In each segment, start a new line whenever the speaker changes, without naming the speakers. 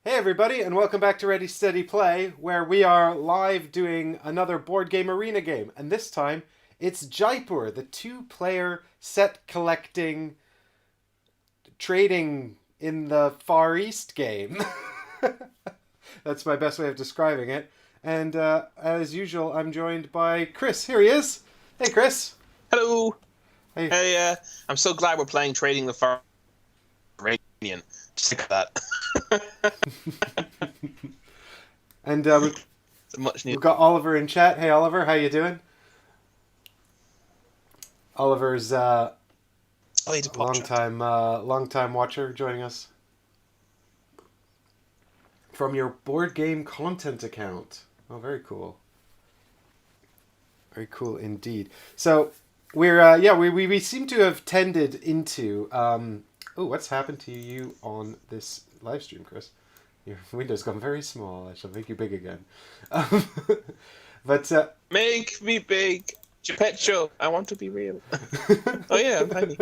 Hey everybody, and welcome back to Ready Steady Play, where we are live doing another board game arena game. And this time, it's Jaipur, the two-player set collecting, trading in the Far East game. That's my best way of describing it. And as usual, I'm joined by Chris. Here he is. Hey, Chris.
Hello.
Hey.
Hey, I'm so glad we're playing Trading the Far Iranian. Just think of that.
And
It's much
we've
needed.
got Oliver in chat. Hey, Oliver, how you doing? Oliver's
Oh, he's a pop chat.
long time watcher joining us from your board game content account. Oh, very cool. Very cool indeed. So we seem to have tended into oh, what's happened to you on this live stream, Chris? Your window's gone very small. I shall make you big again. Um, but
Make me big. Geppetto, I want to be real. Oh yeah, I'm tiny.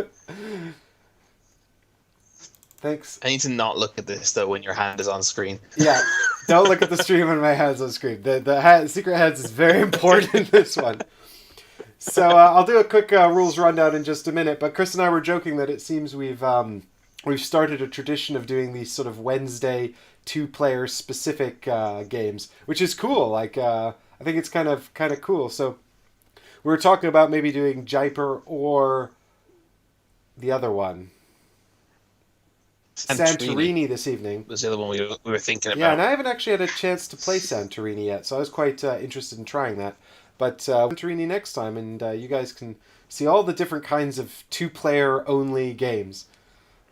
Thanks.
I need to not look at this though when your hand is on screen.
Yeah, don't look at the stream when my hand's on screen. The secret hands is very important in this one. So I'll do a quick rules rundown in just a minute. But Chris and I were joking that it seems we've started a tradition of doing these sort of Wednesday two-player specific games, which is cool. Like I think it's kind of cool. So we were talking about maybe doing Jaipur or the other one, Santorini this evening.
Was the other one we were thinking about.
Yeah, and I haven't actually had a chance to play Santorini yet, so I was quite interested in trying that. But Santorini next time, and you guys can see all the different kinds of two-player only games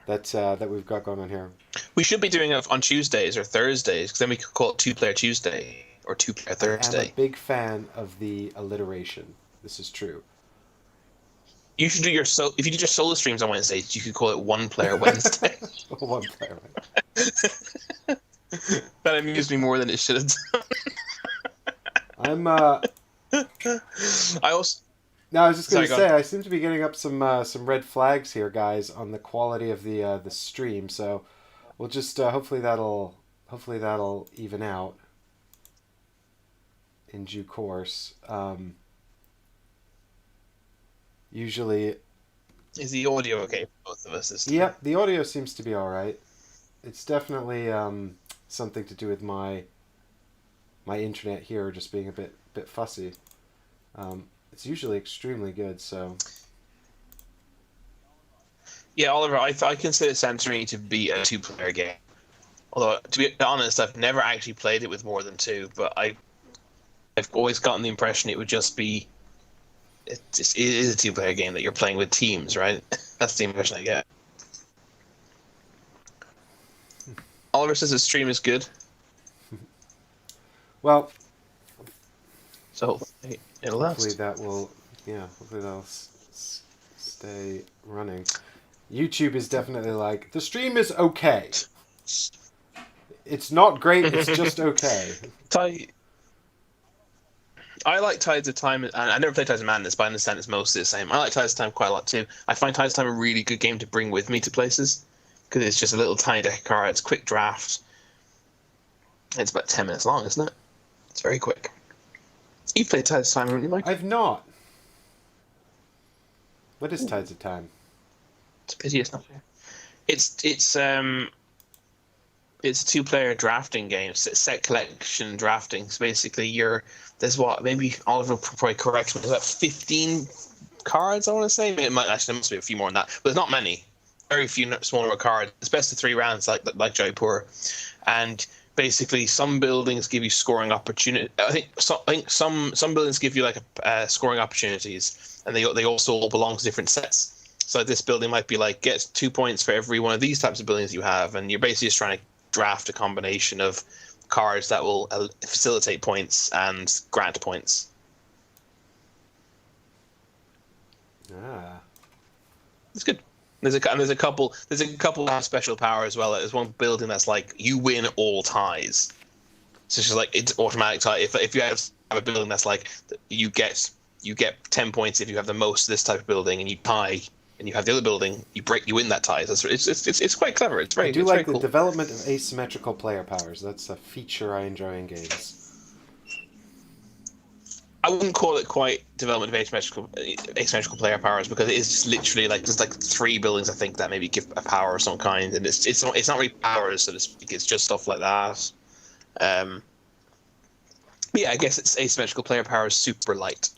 that we've got going on here.
We should be doing it on Tuesdays or Thursdays, because then we could call it Two-Player Tuesday or Two-Player Thursday.
I'm a big fan of the alliteration. This is true.
You should do if you did your solo streams on Wednesdays, you could call it One Player Wednesday.
One player.
That amused me more than it should have done.
I'm.
I also.
No, I was just going to
Sorry,
say
go on.
I seem to be getting up some red flags here, guys, on the quality of the stream. So we'll just hopefully that'll even out in due course. Usually,
Is the audio okay for both of us this time?
yeah, the audio seems to be all right. It's definitely something to do with my internet here just being a bit fussy. It's usually extremely good, so
Yeah, Oliver, I consider Santorini to be a two-player game. Although, to be honest, I've never actually played it with more than two, but I've always gotten the impression it would just be. It is a two-player game that you're playing with teams, right? That's the impression I get. Oliver says his stream is good,
well,
so it'll
hopefully
last.
that will, hopefully that'll stay running. YouTube is definitely like, the stream is okay. It's not great, it's just okay.
I like Tides of Time, and I never played Tides of Madness, but I understand it's mostly the same. I like Tides of Time quite a lot too. I find Tides of Time a really good game to bring with me to places, because it's just a little tiny deck of cards, quick draft. It's about 10 minutes long, isn't it? It's very quick. You've played Tides of Time, haven't you, Mike?
I've not. What is Tides of Time?
It's a pity it's not here. It's a two-player drafting game, set collection drafting. So basically, there's what, maybe Oliver will probably correct me. There's about 15 cards, I want to say. There must be a few more than that, but there's not many. Very few smaller cards. It's best of 3 rounds, like Jaipur, and basically some buildings give you scoring opportunity. I think some buildings give you like scoring opportunities, and they also all belong to different sets. So this building might be like, get 2 points for every one of these types of buildings you have, and you're basically just trying to draft a combination of cards that will facilitate points and grant points.
Ah.
It's good. There's a couple that have special power as well. There's one building that's like, you win all ties. So it's just like, it's automatic tie. If you have a building that's like, you get 10 points if you have the most of this type of building, and you tie and you have the other building, you win that tie. It's quite clever. It's
I do
very
like the
cool.
development of asymmetrical player powers. That's a feature I enjoy in games.
I wouldn't call it quite development of asymmetrical player powers, because it is just literally like there's like 3 buildings I think that maybe give a power of some kind, and it's not really powers, so to speak. It's just stuff like that. Yeah, I guess it's asymmetrical player powers super light.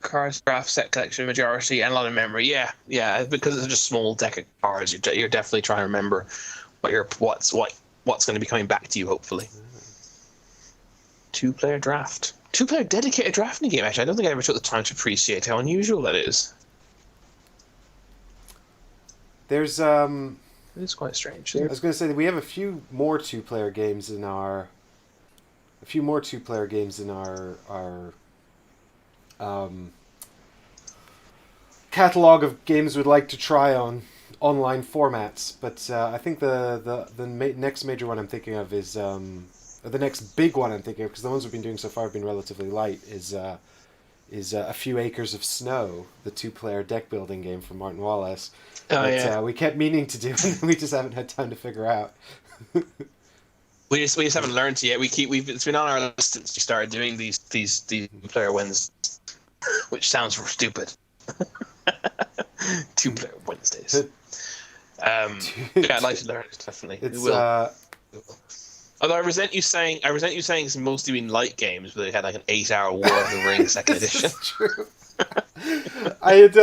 Cards, draft, set collection, majority, and a lot of memory. Yeah, because it's just a small deck of cards. You're definitely trying to remember what's going to be coming back to you, hopefully. 2-player draft. 2-player dedicated drafting game, actually. I don't think I ever took the time to appreciate how unusual that is.
There's
It's quite strange.
I was going to say that we have a few more 2-player games in our catalog of games we'd like to try on online formats, but I think the next major one I'm thinking of is or the next big one I'm thinking of, because the ones we've been doing so far have been relatively light, is A Few Acres of Snow, the 2-player deck building game from Martin Wallace. We kept meaning to do, and we just haven't had time to figure out.
We just haven't learned to yet. It's been on our list since we started doing these player wins, which sounds stupid. 2-player Wednesdays. I'd like to learn it, definitely.
It's
although I resent you saying it's mostly been light games, but they had like an 8-hour War of the Rings second edition.
This is true. I had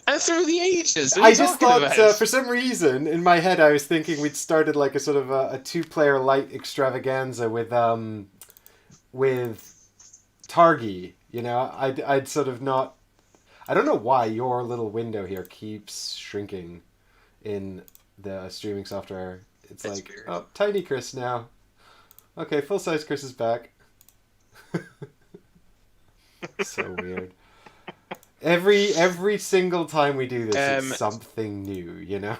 And through the ages.
I just thought, for some reason, in my head, I was thinking we'd started like a sort of a 2-player light extravaganza with Targi. You know, I'd sort of not. I don't know why your little window here keeps shrinking in the streaming software. It's like, weird. Oh, tiny Chris now. Okay, full size Chris is back. So weird. Every single time we do this, it's something new, you know?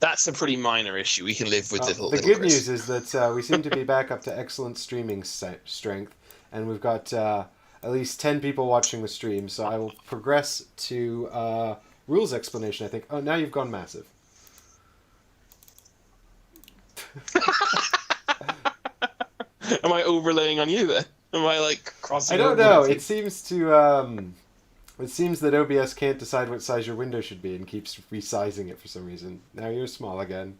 That's a pretty minor issue. We can live with
The good news is that we seem to be back up to excellent streaming strength, and we've got at least 10 people watching the stream, so I will progress to rules explanation, I think. Oh, now you've gone massive.
Am I overlaying on you then? Am I like crossing?
I don't know. It seems to. It seems that OBS can't decide what size your window should be and keeps resizing it for some reason. Now you're small again.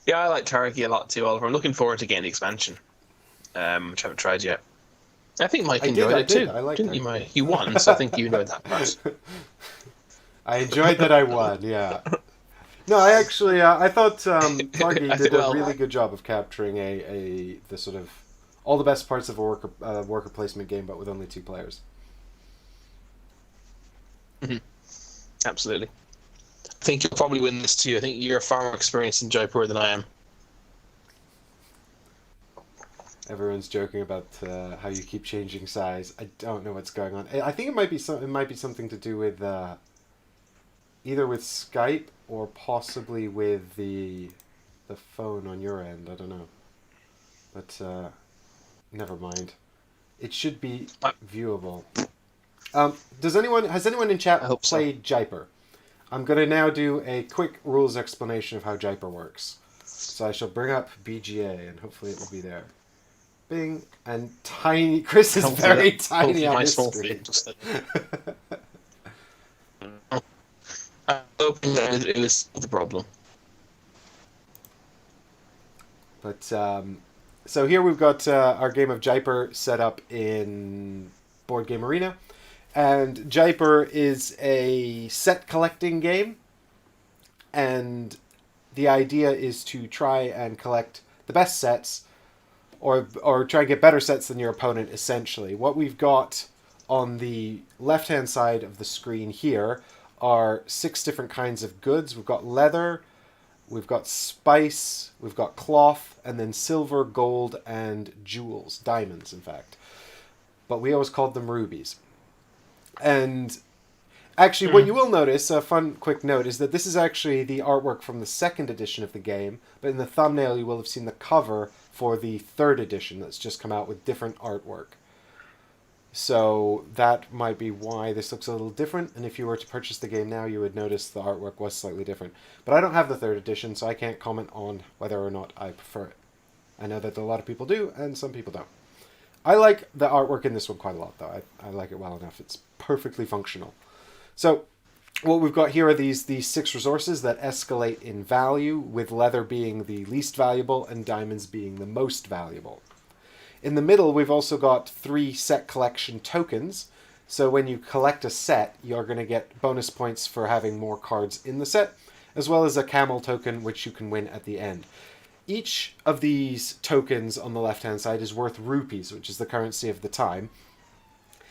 Yeah, I like Targi a lot too, Oliver. I'm looking forward to getting the expansion, which I haven't tried yet. I think Mike enjoyed it too.
I liked
Didn't you, Mike? You won, so I think you enjoyed that part.
I enjoyed that I won. Yeah. No, I actually I thought Targi did a really good job of capturing the sort of all the best parts of a worker placement game, but with only 2 players.
Mm-hmm. Absolutely. I think you'll probably win this too. I think you're far more experienced in Jaipur than I am.
Everyone's joking about how you keep changing size. I don't know what's going on. I think it might be something to do with either with Skype or possibly with the phone on your end. I don't know, but never mind. It should be viewable. Has anyone in chat played Jaipur? I'm going to now do a quick rules explanation of how Jaipur works. So I shall bring up BGA and hopefully it will be there. Bing, and tiny. Chris is very tiny on his screen.
I'm hoping that it was the problem.
But so here we've got our game of Jaipur set up in Board Game Arena, and Jaipur is a set collecting game, and the idea is to try and collect the best sets, or try and get better sets than your opponent. Essentially, what we've got on the left-hand side of the screen here are 6 different kinds of goods. We've got leather, we've got spice, we've got cloth, and then silver, gold, and jewels. Diamonds, in fact. But we always called them rubies. And Actually, what you will notice, a fun quick note, is that this is actually the artwork from the second edition of the game, but in the thumbnail you will have seen the cover for the third edition that's just come out with different artwork. So that might be why this looks a little different, and if you were to purchase the game now, you would notice the artwork was slightly different. But I don't have the third edition, so I can't comment on whether or not I prefer it. I know that a lot of people do, and some people don't. I like the artwork in this one quite a lot, though. I like it well enough. It's perfectly functional. So what we've got here are these 6 resources that escalate in value, with leather being the least valuable and diamonds being the most valuable. In the middle, we've also got 3 set collection tokens. So when you collect a set, you're going to get bonus points for having more cards in the set, as well as a camel token, which you can win at the end. Each of these tokens on the left-hand side is worth rupees, which is the currency of the time.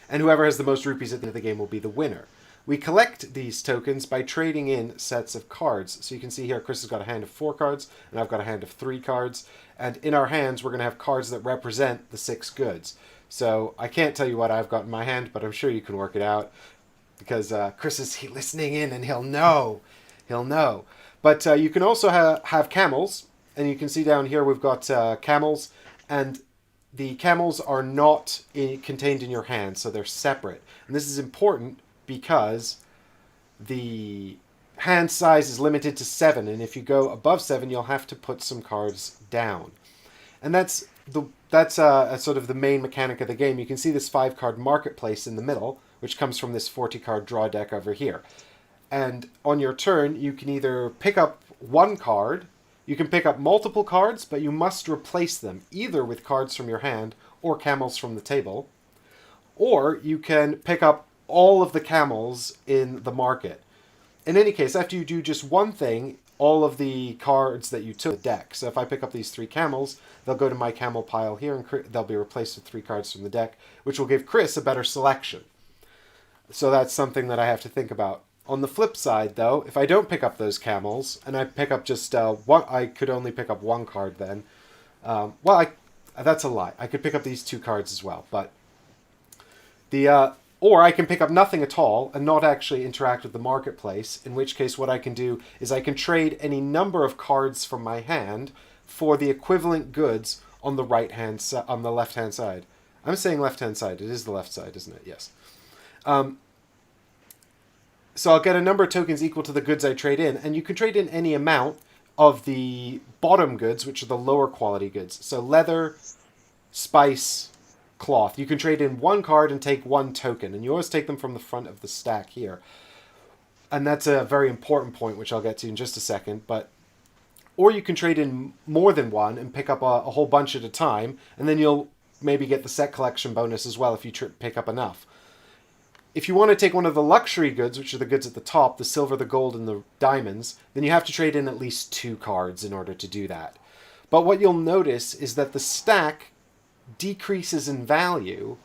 And whoever has the most rupees at the end of the game will be the winner. We collect these tokens by trading in sets of cards. So you can see here Chris has got a hand of 4 cards, and I've got a hand of 3 cards. And in our hands, we're going to have cards that represent the 6 goods. So I can't tell you what I've got in my hand, but I'm sure you can work it out. Because Chris is listening in, and he'll know. He'll know. But you can also have camels. And you can see down here we've got camels. And the camels are not contained in your hand, so they're separate. And this is important because the hand size is limited to 7, and if you go above 7, you'll have to put some cards down. And that's sort of the main mechanic of the game. You can see this 5-card marketplace in the middle, which comes from this 40-card draw deck over here. And on your turn, you can either pick up 1 card, you can pick up multiple cards, but you must replace them, either with cards from your hand or camels from the table, or you can pick up all of the camels in the market. In any case, after you do just one thing, all of the cards that you took the deck. So if I pick up these 3 camels, they'll go to my camel pile here, and they'll be replaced with 3 cards from the deck, which will give Chris a better selection. So that's something that I have to think about. On the flip side, though, if I don't pick up those camels, and I pick up just one, I could only pick up 1 card then. That's a lie. I could pick up these 2 cards as well, but or I can pick up nothing at all and not actually interact with the marketplace, in which case what I can do is I can trade any number of cards from my hand for the equivalent goods on the on the left-hand side. I'm saying left-hand side. It is the left side, isn't it? Yes. So I'll get a number of tokens equal to the goods I trade in, and you can trade in any amount of the bottom goods, which are the lower quality goods. So leather, spice, cloth. You can trade in 1 card and take 1 token, and you always take them from the front of the stack here. And that's a very important point, which I'll get to in just a second. Or you can trade in more than 1 and pick up a whole bunch at a time, and then you'll maybe get the set collection bonus as well if you pick up enough. If you want to take one of the luxury goods, which are the goods at the top, the silver, the gold, and the diamonds, then you have to trade in at least 2 cards in order to do that. But what you'll notice is that the stack decreases in value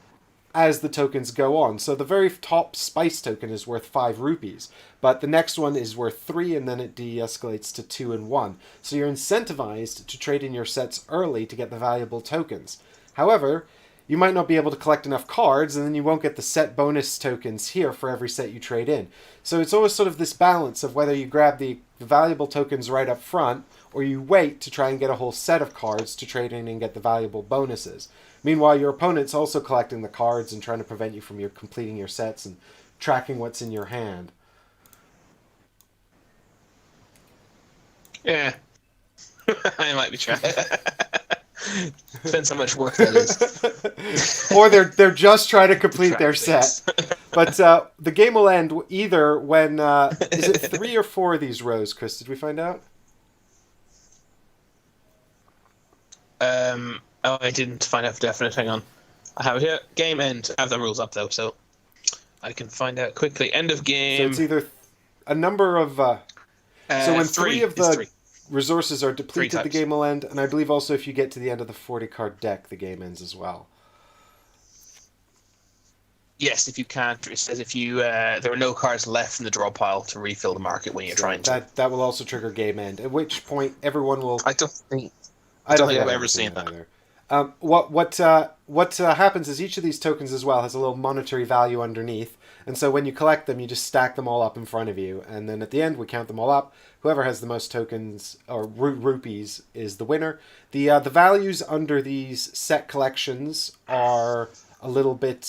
as the tokens go on. So the very top spice token is worth 5 rupees, but the next one is worth 3, and then it de-escalates to 2 and 1. So you're incentivized to trade in your sets early to get the valuable tokens. However, you might not be able to collect enough cards, and then you won't get the set bonus tokens here for every set you trade in. So it's always sort of this balance of whether you grab the valuable tokens right up front, or you wait to try and get a whole set of cards to trade in and get the valuable bonuses. Meanwhile, your opponent's also collecting the cards and trying to prevent you from completing your sets and tracking what's in your hand.
Yeah. I might be trying. Depends how much work that is.
Or they're just trying to complete their set. But the game will end either when... is it 3 or 4 of these rows, Chris? Did we find out?
I didn't find out for definite. Hang on. I have it here. Game end. I have the rules up, though, so I can find out quickly. End of game.
So it's either a number of... so when 3 of the...
3.
Resources are depleted, the game will end, and I believe also if you get to the end of the 40-card deck, the game ends as well.
Yes, if you can't. It says if you there are no cards left in the draw pile to refill the market when you're trying to.
That will also trigger game end, at which point everyone will...
I don't think I've ever seen that.
Either. What happens is each of these tokens as well has a little monetary value underneath, and so when you collect them, you just stack them all up in front of you, and then at the end we count them all up. Whoever has the most tokens or rupees is the winner. The values under these set collections are a little bit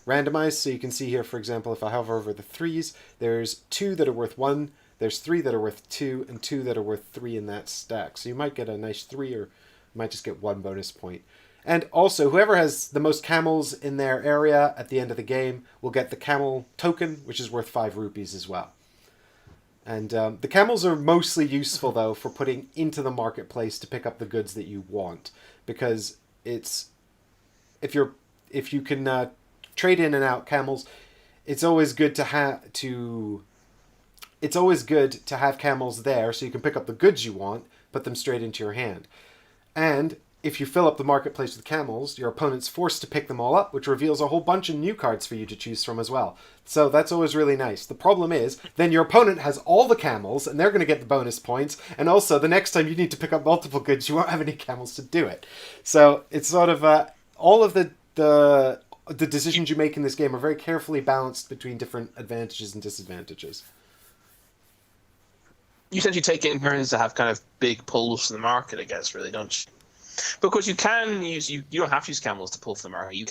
randomized, so you can see here, for example, if I hover over the threes, there's 2 that are worth 1, there's 3 that are worth 2, and 2 that are worth 3 in that stack. So you might get a nice 3, or you might just get 1 bonus point. And also, whoever has the most camels in their area at the end of the game will get the camel token, which is worth 5 rupees as well. And the camels are mostly useful, though, for putting into the marketplace to pick up the goods that you want, because it's if you can trade in and out camels, it's always good to have camels there, so you can pick up the goods you want, put them straight into your hand. And if you fill up the marketplace with camels, your opponent's forced to pick them all up, which reveals a whole bunch of new cards for you to choose from as well. So that's always really nice. The problem is, then your opponent has all the camels, and they're going to get the bonus points, and also the next time you need to pick up multiple goods, you won't have any camels to do it. So it's sort of all of the decisions you make in this game are very carefully balanced between different advantages and disadvantages.
You essentially take it in turns to have kind of big pulls from the market, I guess, really, don't you? Because you can use you don't have to use camels to pull from the market. You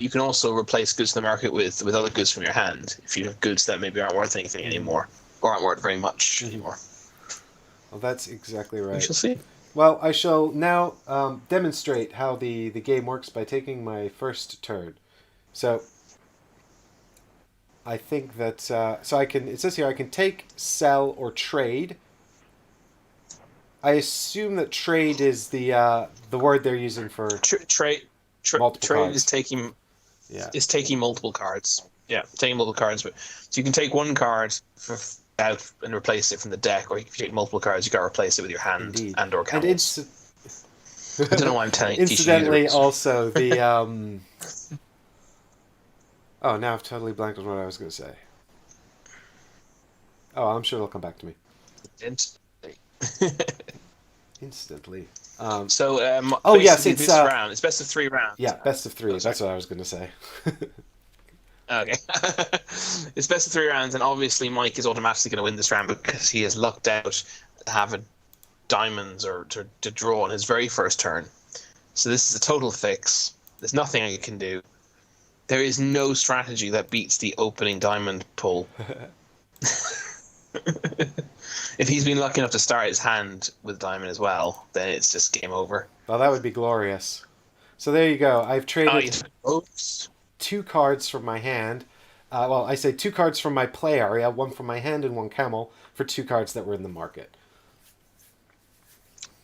can also replace goods in the market with other goods from your hand if you have goods that maybe aren't worth anything anymore or aren't worth very much anymore.
Well, that's exactly right.
We shall see.
Well, I shall now demonstrate how the game works by taking my first turn. So I think that so I can. It says here I can take, sell, or trade. I assume that trade is the word they're using for
trade.
Multiple
Trade
cards.
is taking multiple cards. Yeah, taking multiple cards. But so you can take one card out and replace it from the deck, or if you take multiple cards, you got to replace it with your hand.
Indeed.
and or
And
camels. I don't know why I'm telling you.
incidentally, also the oh, now I've totally blanked on what I was going to say. Oh, I'm sure it'll come back to me. Instantly.
So,
oh yes, it's
this round. It's best of 3 rounds.
Yeah, best of 3. That's what I was going to say.
Okay. It's best of 3 rounds, and obviously Mike is automatically going to win this round because he has lucked out to have diamonds or to draw on his very first turn. So this is a total fix. There's nothing I can do. There is no strategy that beats the opening diamond pull. If he's been lucky enough to start his hand with diamond as well, then it's just game over.
Well, that would be glorious. So there you go. I've traded 2 cards from my hand. Well, I say 2 cards from my play area, 1 from my hand and 1 camel, for 2 cards that were in the market.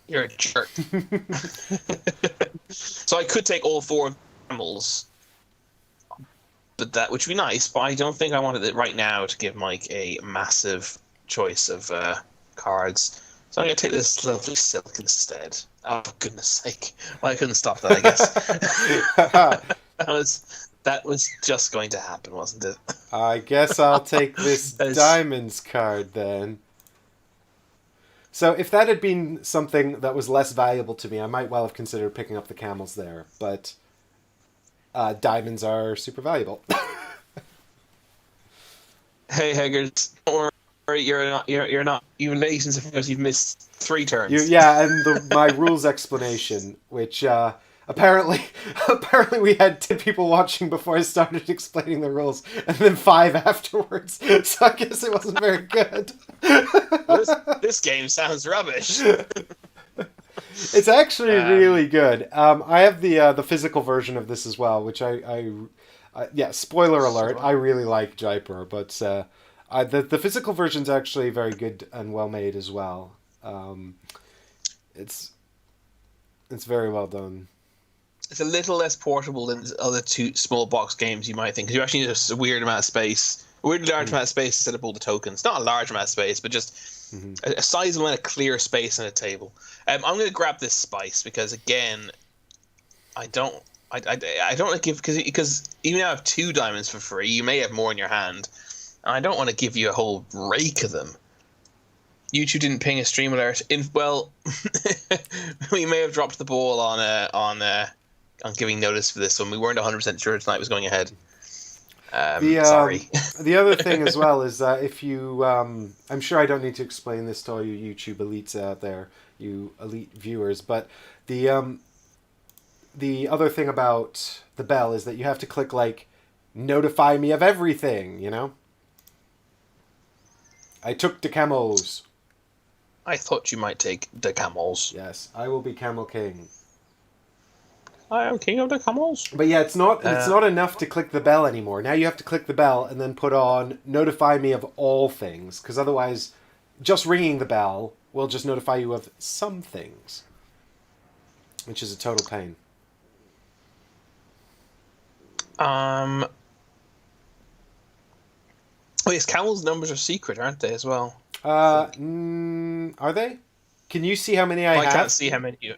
You're a jerk. So I could take all 4 camels, but that which would be nice. But I don't think I wanted it right now to give Mike a massive choice of cards. So I'm going to take this lovely silk instead. Oh, for goodness sake. Well, I couldn't stop that, I guess. That was just going to happen, wasn't it?
I guess I'll take this diamonds card then. So if that had been something that was less valuable to me, I might well have considered picking up the camels there. But diamonds are super valuable.
Hey, Haggard, don't worry, you're not even late because you've missed 3 turns.
And my rules explanation, which apparently we had 10 people watching before I started explaining the rules, and then 5 afterwards. So I guess it wasn't very good.
This game sounds rubbish.
It's actually really good. I have the physical version of this as well, which I spoiler alert, I really like Jaipur, but the physical version's actually very good and well made as well. It's very well done.
It's a little less portable than the other 2 small box games you might think, because you actually need a weird amount of space, a weird large amount of space to set up all the tokens. Not a large amount of space, but just a sizable amount of clear space on a table. I'm going to grab this spice because, again, I don't want to give, because even though I have 2 diamonds for free, you may have more in your hand, and I don't want to give you a whole rake of them. YouTube didn't ping a stream alert. Well, we may have dropped the ball on giving notice for this one. We weren't 100% sure tonight was going ahead. Sorry.
The other thing as well is that if you, I'm sure I don't need to explain this to all you YouTube elites out there, you elite viewers, but the other thing about the bell is that you have to click like notify me of everything, you know? I took the camels.
I thought you might take the camels.
Yes, I will be Camel King.
I am king of the camels.
But yeah, it's not enough to click the bell anymore. Now you have to click the bell and then put on notify me of all things, because otherwise just ringing the bell will just notify you of some things, which is a total pain.
Oh yes, camels' numbers are secret, aren't they, as well?
Are they? Can you see how many I have?
I can't see how many you...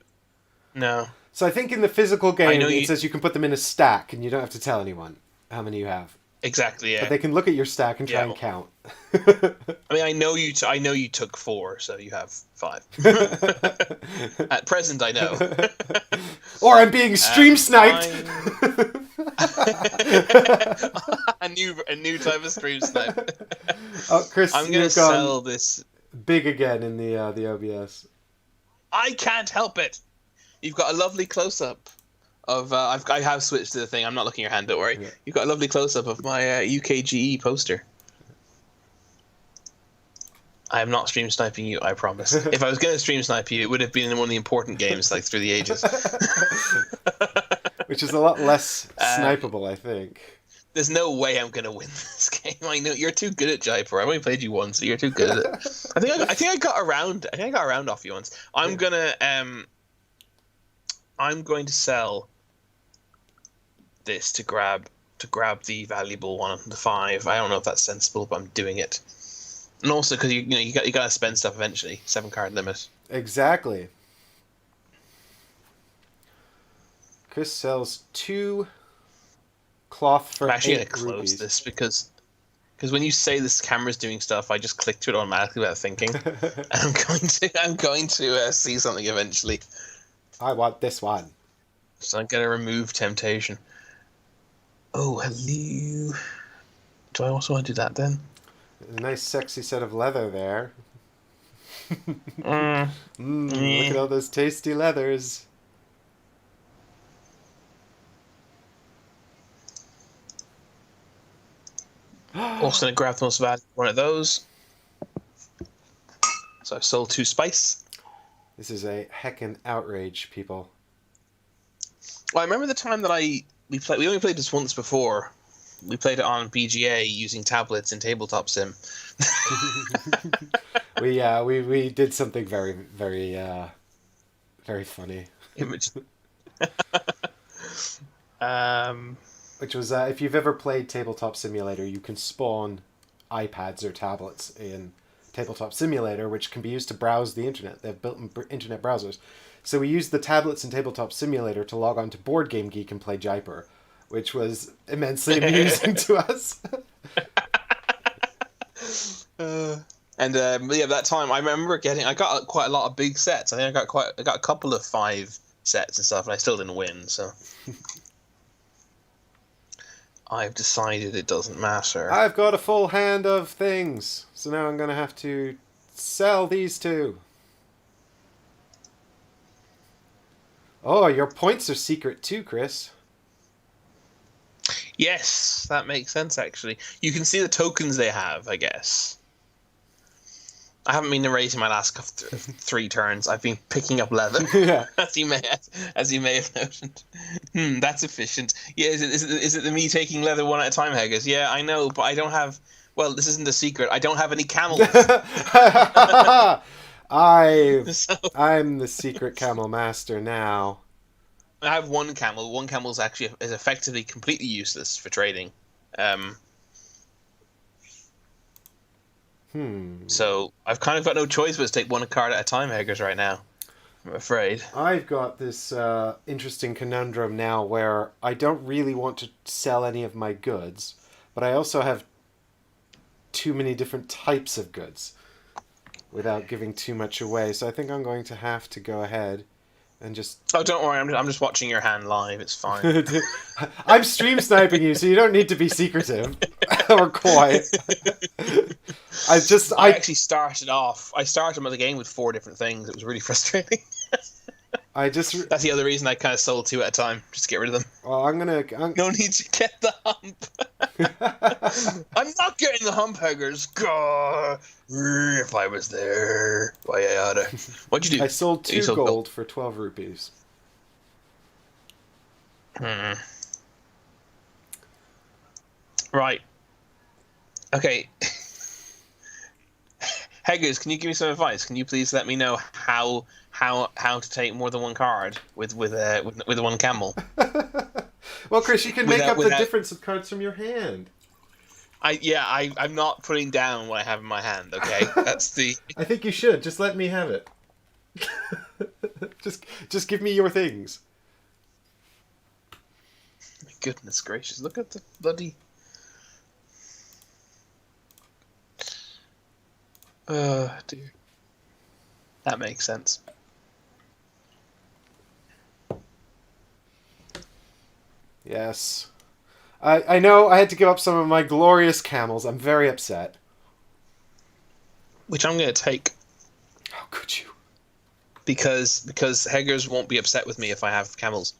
No.
So I think in the physical game it says you can put them in a stack and you don't have to tell anyone how many you have.
Exactly, yeah.
But they can look at your stack and try and count.
I mean, I know you took 4, so you have 5. At present, I know.
Or I'm being stream sniped.
a new type of stream snipe.
Oh, Chris,
I'm gonna sell this
big again in the OBS.
I can't help it. You've got a lovely close up of I have switched to the thing. I'm not looking at your hand. Don't worry. Yeah. You've got a lovely close up of my UKGE poster. I am not stream sniping you. I promise. If I was going to stream snipe you, it would have been in one of the important games, like Through the Ages.
Which is a lot less snipeable, I think.
There's no way I'm going to win this game. I know you're too good at Jaipur. I've only played you once, so you're too good at it. I think I got around. I think I got around off you once. I'm going to sell this to grab the valuable one, the 5. I don't know if that's sensible, but I'm doing it. And also because you got to spend stuff eventually. 7-card limit.
Exactly. Chris sells 2 cloth for 8 rupees. I'm actually going to close
this because when you say this camera's doing stuff, I just click to it automatically without thinking. And I'm going to see something eventually.
I want this one.
So I'm going to remove temptation. Oh, hello. Do I also want to do that then?
A nice sexy set of leather there. Look at all those tasty leathers.
Also going to grab the most valuable one of those. So I've sold 2 spice.
This is a heckin' outrage, people.
Well, I remember the time that we only played this once before. We played it on BGA using tablets in Tabletop Sim.
we did something very, very, very funny. Which was if you've ever played Tabletop Simulator, you can spawn iPads or tablets in Tabletop Simulator, which can be used to browse the internet. They have built-in internet browsers. So we used the tablets in Tabletop Simulator to log on to Board Game Geek and play Jaipur, which was immensely amusing to us.
That time I remember I got quite a lot of big sets. I think I got a couple of 5 sets and stuff, and I still didn't win. So I've decided it doesn't matter.
I've got a full hand of things, so now I'm going to have to sell these 2. Oh, your points are secret too, Chris.
Yes, that makes sense, actually. You can see the tokens they have, I guess. I haven't been narrating my last 3 turns. I've been picking up leather,
yeah.
as you may have noted. That's efficient. Yeah, is it the me taking leather one at a time, Haggis? Yeah, I know, but I don't have... Well, this isn't a secret. I don't have any camels.
I'm the secret camel master now.
I have 1 camel. 1 camel is effectively completely useless for trading. So I've kind of got no choice but to take 1 card at a time, Haggers, right now. I'm afraid.
I've got this interesting conundrum now where I don't really want to sell any of my goods, but I also have too many different types of goods. without giving too much away. So I think I'm going to have to go ahead and just...
Oh, don't worry. I'm just watching your hand live. It's fine.
I'm stream sniping you, so you don't need to be secretive or coy.
I actually started off. I started the game with 4 different things. It was really frustrating. That's the other reason I kind of sold 2 at a time, just to get rid of them.
Well,
No need to get the hump. I'm not getting the hump, Heggers. God, if I was there, why I oughta. What'd you do?
I sold 2
sold
gold for 12 rupees.
Right. Okay. Heggers, can you give me some advice? Can you please let me know how to take more than one card with one camel?
Well, Chris, you can make up the difference of cards from your hand.
I'm not putting down what I have in my hand. Okay, that's the.
I think you should. Just let me have it. just give me your things.
My goodness gracious! Look at the bloody. Oh dear. That makes sense.
Yes. I know I had to give up some of my glorious camels. I'm very upset.
Which I'm going to take.
How could you?
Because Heggers won't be upset with me if I have camels.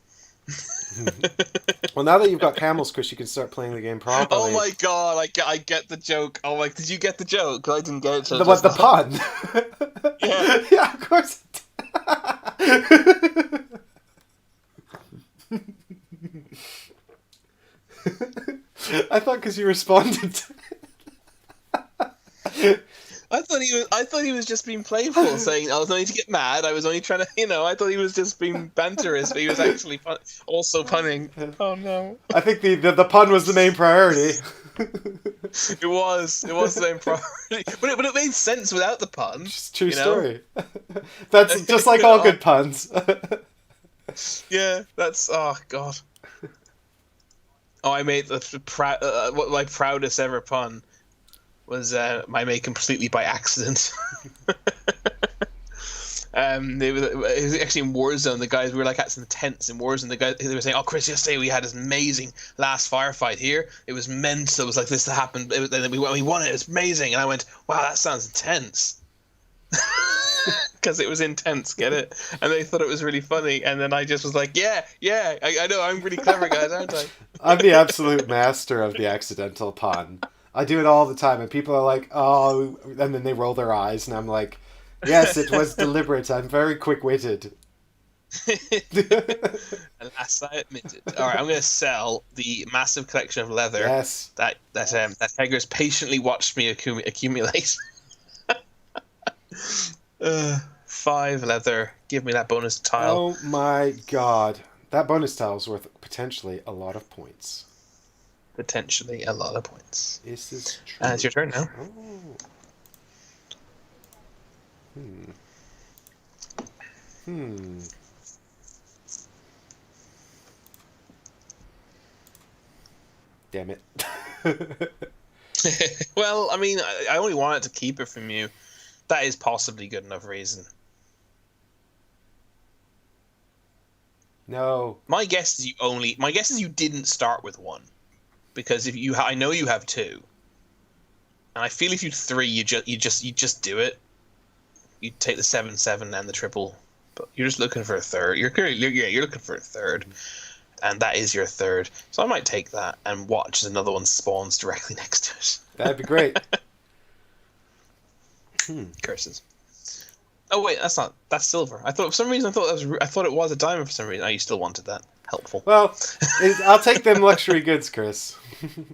Well, now that you've got camels, Chris, you can start playing the game properly.
Oh my god, I get the joke. Oh my, did you get the joke? 'Cause I didn't get it.
The pun?
Yeah.
Yeah, of course. I thought because you responded to it.
I thought he was just being playful, saying I was only to get mad. I was only trying to, I thought he was just being banterous, but he was actually also punning. Oh no!
I think the pun was the main priority.
It was the main priority, but it made sense without the pun.
Just true story. That's just like all good puns.
Yeah, that's oh god. Oh, I made my proudest ever pun was I made completely by accident. It was actually in Warzone. The guys, we were like in the tents in Warzone. The guys, they were saying, "Oh, Chris, yesterday we had this amazing last firefight here. It was mental. It was like this that happened. And we won it. It was amazing." And I went, "Wow, that sounds intense." Because it was intense, get it? And they thought it was really funny. And then I just was like, "Yeah, I know. I'm really clever, guys, aren't I?"
I'm the absolute master of the accidental pun. I do it all the time, and people are like, "Oh," and then they roll their eyes, and I'm like, "Yes, it was deliberate. I'm very quick-witted."
Alas, I admit it. All right, I'm going to sell the massive collection of leather that Heggers patiently watched me accumulate. 5 leather. Give me that bonus tile.
Oh my god. That bonus tile is worth potentially a lot of points.
Potentially a lot of points.
Is this true?
And it's your turn now.
Oh. Damn it.
Well, I mean, I only wanted to keep it from you. That is possibly good enough reason.
No.
My guess is you didn't start with 1, because I know you have 2, and I feel if you 3, you just do it. You take the 7/7 and the triple, but you're just looking for a third. You're looking for a third, and that is your third. So I might take that and watch as another one spawns directly next to it.
That'd be great.
Curses. Oh wait, that's silver. I thought for some reason I thought it was a diamond for some reason. Oh, you still wanted that. Helpful.
Well, I'll take them luxury goods, Chris.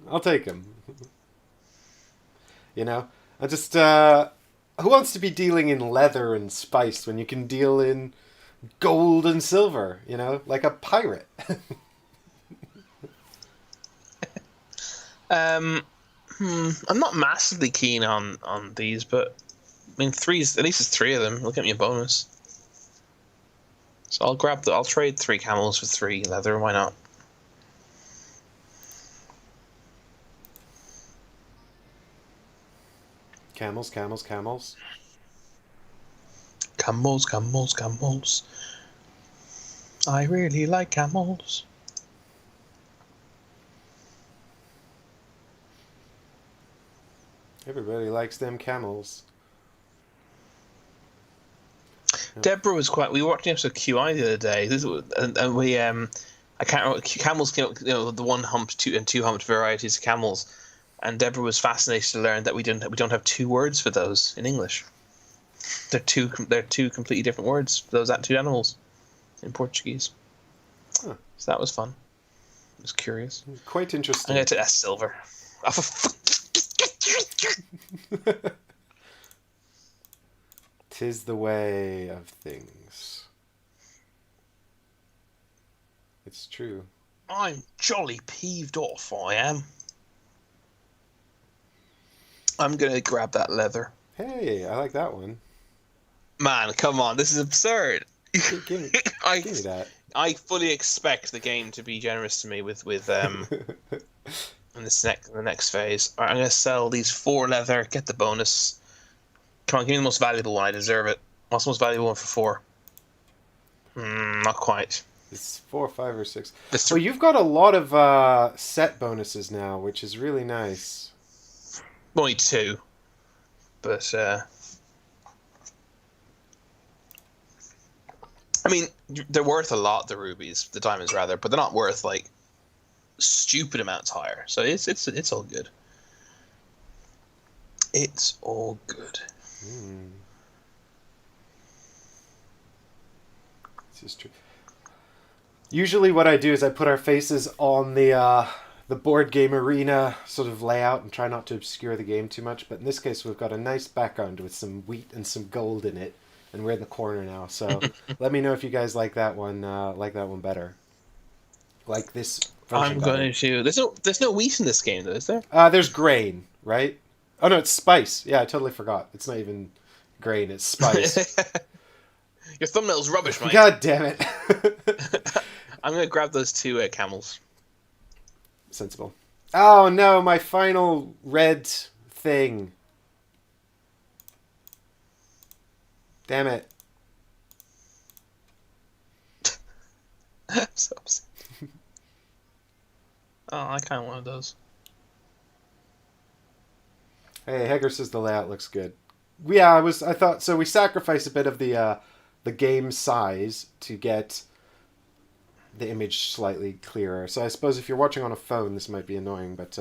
I'll take them. I just who wants to be dealing in leather and spice when you can deal in gold and silver? Like a pirate.
I'm not massively keen on these, but I mean, at least it's 3 of them. It'll get me a bonus. So I'll trade 3 camels for 3 leather. Why not?
Camels.
Camels, camels, camels. I really like camels.
Everybody likes them camels.
Deborah was quite. We were watching episode QI the other day. And we I can't remember. Camels came up, the one humped, two and two humped varieties of camels. And Deborah was fascinated to learn that we don't have two words for those in English. They're two completely different words for those two animals in Portuguese.
Huh.
So that was fun. I was curious.
Quite interesting.
I'm going to take that silver.
Tis the way of things. It's true.
I'm jolly peeved off, I am. I'm going to grab that leather.
Hey, I like that one.
Man, come on, this is absurd.
Give me that.
I fully expect the game to be generous to me with in the next phase. All right, I'm going to sell these 4 leather, get the bonus. Come on, give me the most valuable one. I deserve it. What's the most valuable one for 4? Not quite.
It's 4, 5, or 6. Well, you've got a lot of set bonuses now, which is really nice.
Only 2, but I mean, they're worth a lot. The rubies, the diamonds, rather, but they're not worth like stupid amounts higher. So it's all good. It's all good.
This is true. Usually, what I do is I put our faces on the board game arena sort of layout and try not to obscure the game too much. But in this case, we've got a nice background with some wheat and some gold in it. And we're in the corner now, so let me know if you guys like that one better. Like this version
I'm going to. There's no wheat in this game, though, is there?
There's grain, right? Oh no, it's spice. Yeah, I totally forgot. It's not even grain; it's spice.
Your thumbnail's rubbish, mate.
God damn it!
I'm going to grab those 2 camels.
Sensible. Oh no, my final red thing. Damn it.
So upset. Oh, I kind of one of those.
Hey, Hager says the layout looks good. Yeah, I thought so. We sacrificed a bit of the game size to get the image slightly clearer. So I suppose if you're watching on a phone, this might be annoying, but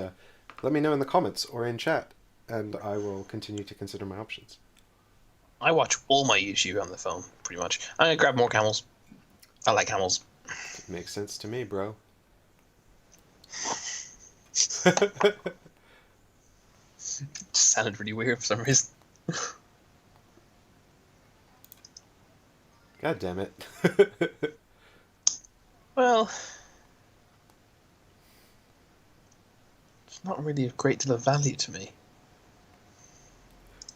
let me know in the comments or in chat, and I will continue to consider my options.
I watch all my YouTube on the phone, pretty much. I'm going to grab more camels. I like camels.
It makes sense to me, bro.
Just sounded really weird for some reason.
God damn it.
Well, it's not really a great deal of value to me.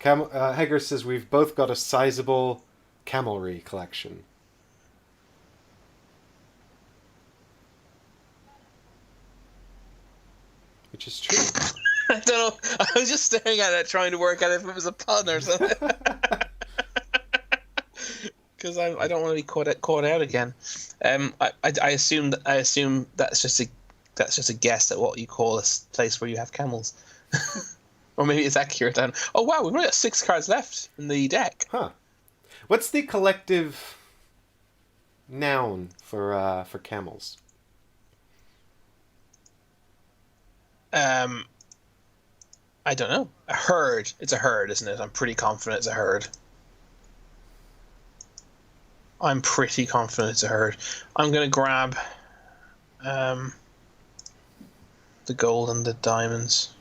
Hager says we've both got a sizable camelry collection. Which is true.
I don't know. I was just staring at it, trying to work out if it was a pun or something. Because I don't want to be caught out again. I assume that's just a guess at what you call a place where you have camels. Or maybe it's accurate. Oh wow, we've only got 6 cards left in the deck.
Huh. What's the collective noun for camels?
I don't know. A herd. It's a herd, isn't it? I'm pretty confident it's a herd. I'm gonna grab the gold and the diamonds.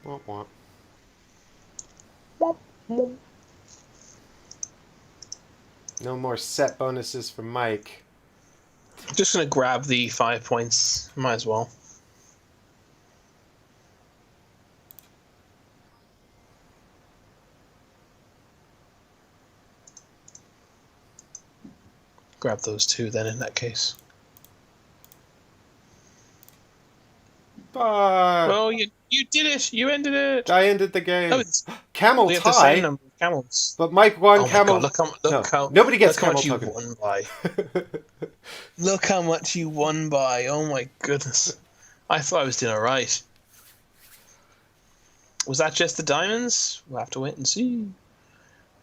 Womp womp. No more set bonuses for Mike.
I'm just gonna grab the 5 points. Might as well. Grab those 2 then in that case. You did it! You ended it!
I ended the game.
No,
Camel
we have the same
tie.
number of camels.
But Mike won.
Oh my
Camel.
god! Look
Nobody gets
how
camel
much you
token.
won by. Look how much you won by. Oh my goodness! I thought I was doing alright. Was that just the diamonds? We'll have to wait and see.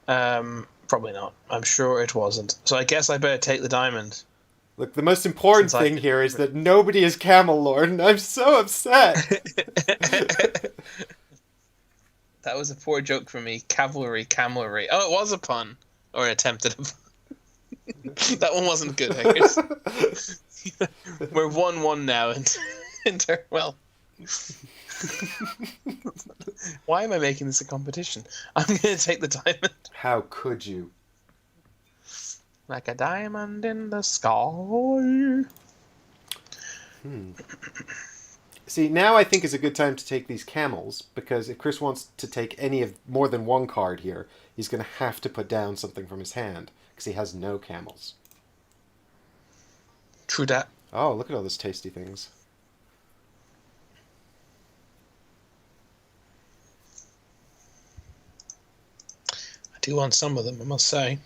Probably not. I'm sure it wasn't. So I guess I better take the diamond.
Look, the most important thing here is that nobody is Camel Lord, and I'm so upset.
That was a poor joke for me. Cavalry. Oh, it was a pun. Or an attempt at a pun. That one wasn't good, Haggers. We're 1-1 now. Well... Why am I making this a competition? I'm going to take the diamond.
How could you?
Like a diamond in the sky.
See, now I think is a good time to take these camels, because if Chris wants to take any of more than one card here, he's going to have to put down something from his hand, because he has no camels.
True that.
Oh, look at all those tasty things.
I do want some of them, I must say.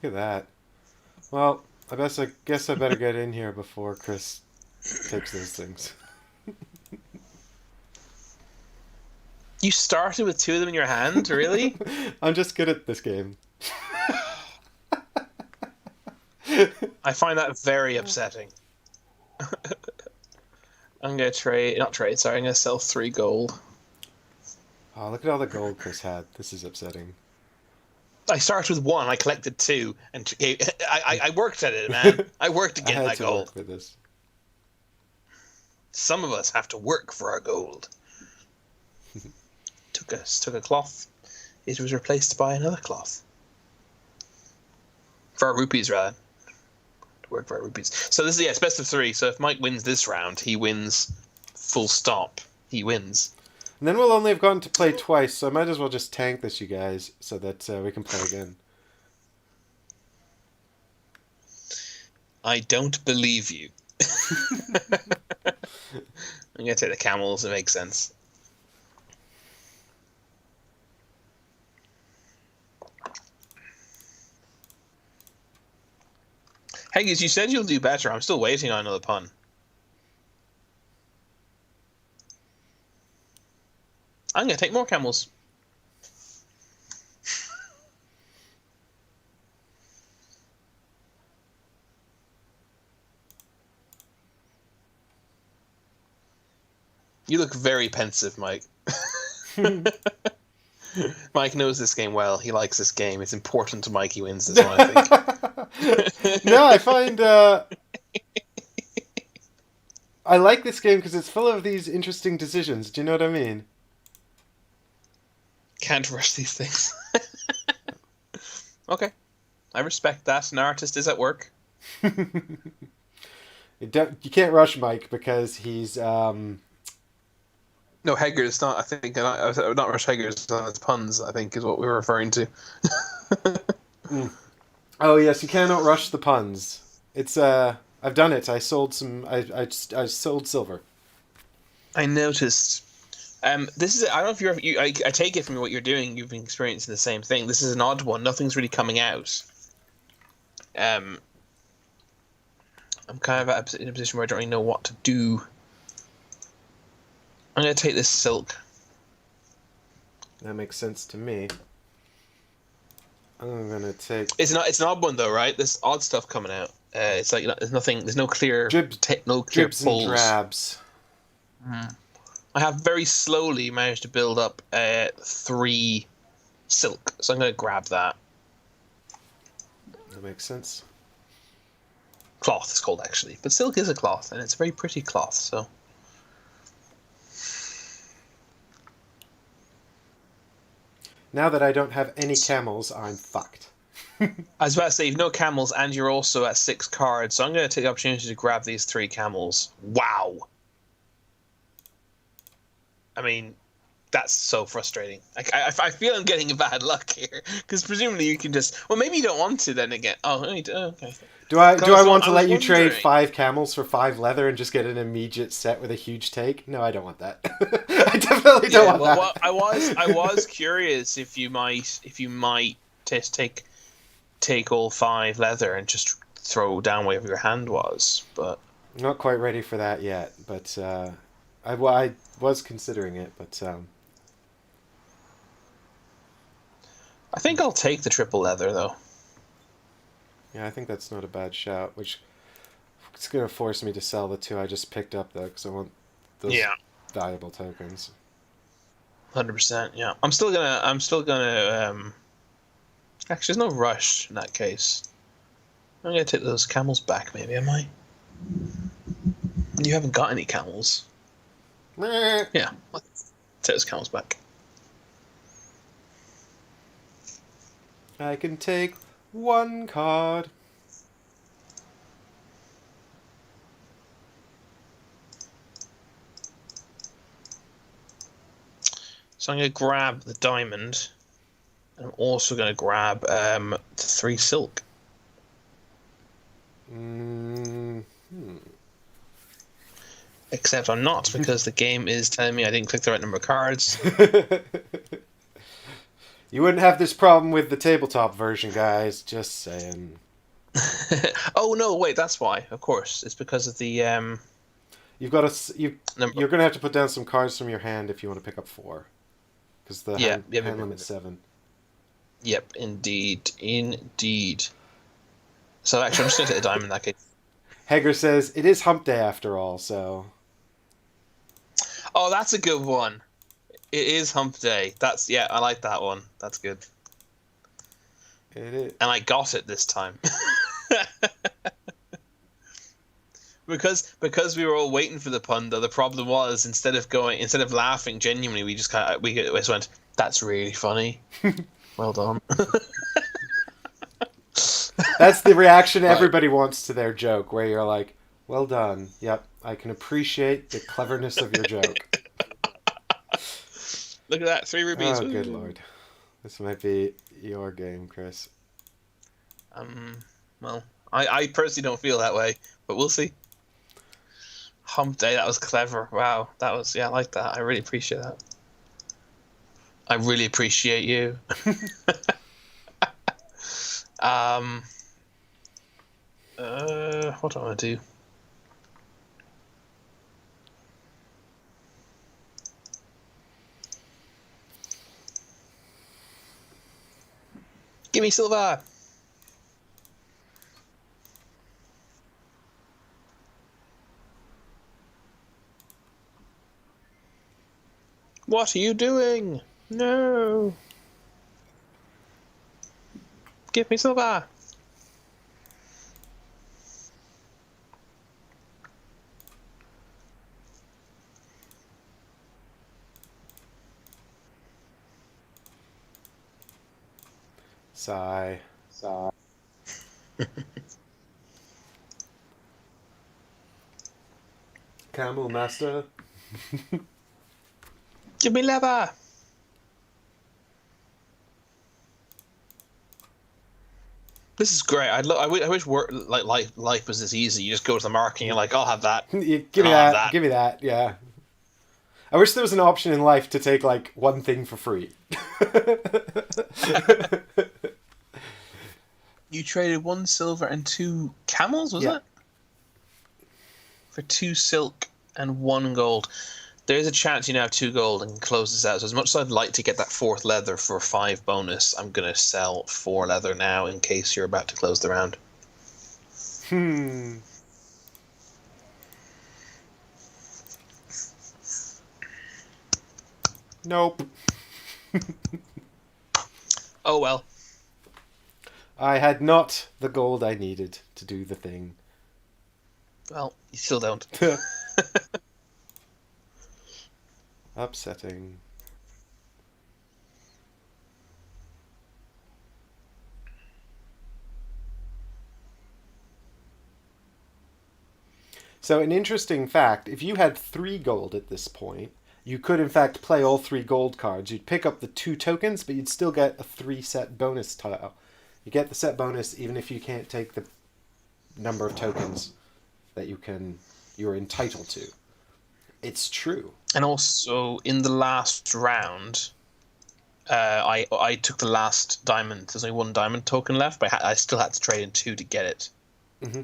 Look at that. Well, I guess I better get in here before Chris takes those things.
You started with 2 of them in your hand, really?
I'm just good at this game.
I find that very upsetting. I'm going to I'm going to sell 3 gold.
Oh, look at all the gold Chris had. This is upsetting.
I started with 1, I collected 2, and I worked at it, man. I worked to get my gold.
Work for this.
Some of us have to work for our gold. Took a cloth. It was replaced by another cloth. For our rupees, rather. To work for our rupees. So this is, it's best of 3. So if Mike wins this round, he wins full stop. He wins.
And then we'll only have gotten to play twice, so I might as well just tank this, you guys, so that we can play again.
I don't believe you. I'm going to take the camels. It makes sense. Haggis, you said you'll do better. I'm still waiting on another pun. I'm going to take more camels. You look very pensive, Mike. Mike knows this game well. He likes this game. It's important to Mike he wins this one, I think.
No, I find... I like this game because it's full of these interesting decisions. Do you know what I mean?
Can't rush these things. Okay. I respect that. An artist is at work.
You can't rush Mike because he's...
No, Heggers, not. I think not rush Heggers. It's puns. I think is what we were referring to.
Oh yes, you cannot rush the puns. It's I've done it. I sold some. I sold silver.
I noticed. This is. I don't know if I take it from what you're doing. You've been experiencing the same thing. This is an odd one. Nothing's really coming out. I'm kind of in a position where I don't really know what to do. I'm going to take this silk.
That makes sense to me. I'm going to take...
It's an odd one, though, right? There's odd stuff coming out. It's like, there's nothing... There's no clear... no clear
dribs
pulls.
and drabs.
I have very slowly managed to build up 3 silk. So I'm going to grab that.
That makes sense.
Cloth, it's called, actually. But silk is a cloth, and it's a very pretty cloth, so...
Now that I don't have any camels, I'm fucked.
I was about to say, you've no camels, and you're also at 6 cards, so I'm going to take the opportunity to grab these 3 camels. Wow! I mean, That's so frustrating. I feel I'm getting a bad luck here because presumably you can just. Well, maybe you don't want to then again. Oh, okay.
Do I want to
I was
let you trade
wondering.
5 camels for 5 leather and just get an immediate set with a huge take? No, I don't want that. I definitely don't
Yeah,
want
well,
that.
I was curious if you might just take all 5 leather and just throw down wherever your hand was, but
Not quite ready for that yet, but I was considering it, but
I think I'll take the triple leather though.
yeah, I think that's not a bad shout. Which it's gonna force me to sell the 2 I just picked up though, because I want those
Yeah,
valuable tokens.
100%. Yeah, I'm still gonna. Actually, there's no rush in that case. I'm gonna take those camels back. Maybe am I? You haven't got any camels.
Meh.
Yeah, let's take those camels back.
I can take 1 card.
So I'm gonna grab the diamond. I'm also gonna grab 3 silk.
Hmm.
Except I'm not because the game is telling me I didn't click the right number of cards.
You wouldn't have this problem with the tabletop version, guys. Just saying.
Oh no, wait, that's why. Of course, it's because of the
You've got to
number.
you're gonna have to put down some cards from your hand if you want to pick up 4, because the
Yeah,
hand limit's 7.
Yep, indeed. So actually, I'm just gonna take the diamond in that case.
Hager says it is Hump Day after all, so
Oh, that's a good one. It is Hump Day. I like that one. That's good.
it is.
And I got it this time. Because we were all waiting for the pun though, the problem was instead of laughing genuinely, we just went, "That's really funny." Well done.
That's the reaction
Right.
everybody wants to their joke, where you're like, "Well done. Yep, I can appreciate the cleverness of your joke."
Look at that, 3 rubies.
Oh, good
Woo.
lord, this might be your game, Chris.
Well, I personally don't feel that way, but we'll see. Hump Day, that was clever. Wow, I like that. I really appreciate that. I really appreciate you. um, what do I want to do? Give me silver. What are you doing? No. Give me silver.
Sigh. Camel Master.
Give me leather. This is great. I wish work like life was this easy. You just go to the market and you're like, I'll have that,
Give
and
me
I'll have
that.
that.
Give me that. Yeah. I wish there was an option in life to take like one thing for free.
You traded 1 silver and 2 camels, was
Yeah.
it? For 2 silk and 1 gold. There's a chance you now have 2 gold and can close this out. So as much as I'd like to get that 4th leather for 5 bonus, I'm going to sell 4 leather now in case you're about to close the round.
Nope.
Oh well.
I had not the gold I needed to do the thing.
Well, you still don't.
Upsetting. So, an interesting fact, if you had 3 gold at this point, you could in fact play all 3 gold cards. You'd pick up the 2 tokens, but you'd still get a 3 set bonus tile. You get the set bonus even if you can't take the number of tokens that you're entitled to. It's true.
And also, in the last round, I took the last diamond. There's only 1 diamond token left, but I still had to trade in 2 to get it.
Mm-hmm.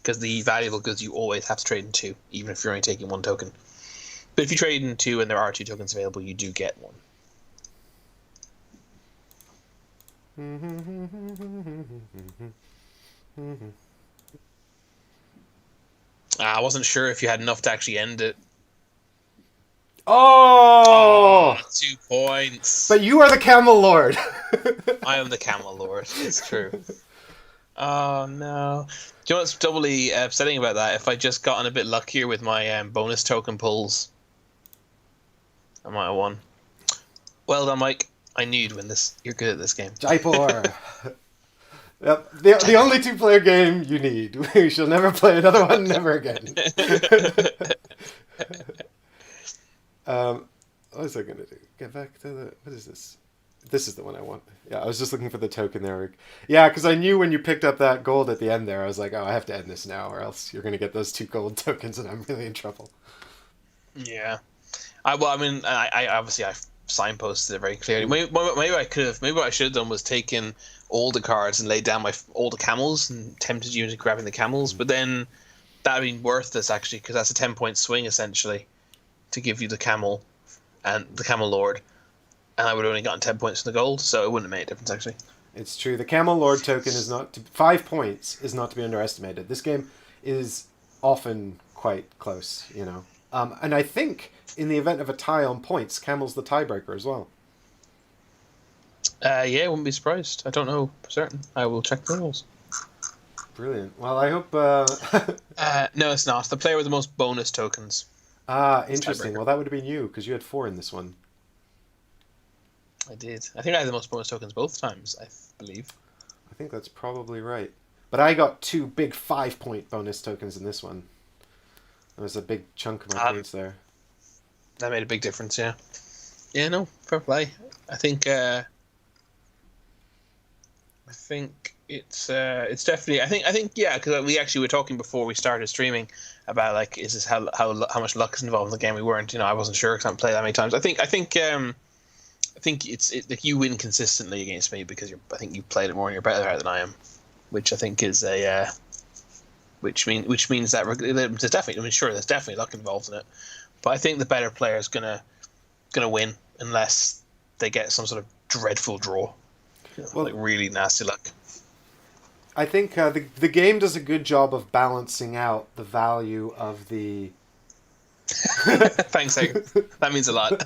Because the valuable goods you always have to trade in 2, even if you're only taking 1 token. But if you trade in 2 and there are 2 tokens available, you do get 1. I wasn't sure if you had enough to actually end it.
Oh!
2 points.
But you are the Camel Lord.
I am the Camel Lord. It's true. Oh, no. Do you know what's doubly upsetting about that? If I just gotten a bit luckier with my bonus token pulls, I might have won. Well done, Mike. I knew you'd win this. You're good at this game.
Jaipur. Yep. The only 2-player game you need. We shall never play another one, never again. What was I going to do? Get back to the... What is this? This is the one I want. Yeah, I was just looking for the token there. Yeah, because I knew when you picked up that gold at the end there, I was like, oh, I have to end this now, or else you're going to get those 2 gold tokens, and I'm really in trouble.
Yeah. I obviously I signposted it very clearly. Maybe I could have. Maybe what I should have done was taken all the cards and laid down all the camels and tempted you into grabbing the camels. But then that'd been worthless actually, because that's a 10-point swing essentially to give you the camel and the Camel Lord, and I would have only gotten 10 points from the gold, so it wouldn't have made a difference actually.
It's true. The Camel Lord token is 5 points is not to be underestimated. This game is often quite close, you know. And I think in the event of a tie on points, Camel's the tiebreaker as well.
Yeah, I wouldn't be surprised. I don't know for certain. I will check the rules.
Brilliant. Well, I hope...
No, it's not. The player with the most bonus tokens.
Ah, interesting. Well, that would have been you, because you had 4 in this one.
I did. I think I had the most bonus tokens both times, I believe.
I think that's probably right. But I got 2 big 5-point bonus tokens in this one. There was a big chunk of my points there.
That made a big difference, yeah. Yeah, no, fair play. I think it's definitely. I think yeah, because we actually were talking before we started streaming about like, is this how much luck is involved in the game? We weren't, I wasn't sure because I haven't played that many times. I think it's like you win consistently against me because I think you played it more and you're better at it than I am, which I think is a which means that there's definitely, sure, there's definitely luck involved in it, but I think the better player is gonna win unless they get some sort of dreadful draw, well, like really nasty luck.
I think the game does a good job of balancing out the value of the...
Thanks, Hager. That means a lot.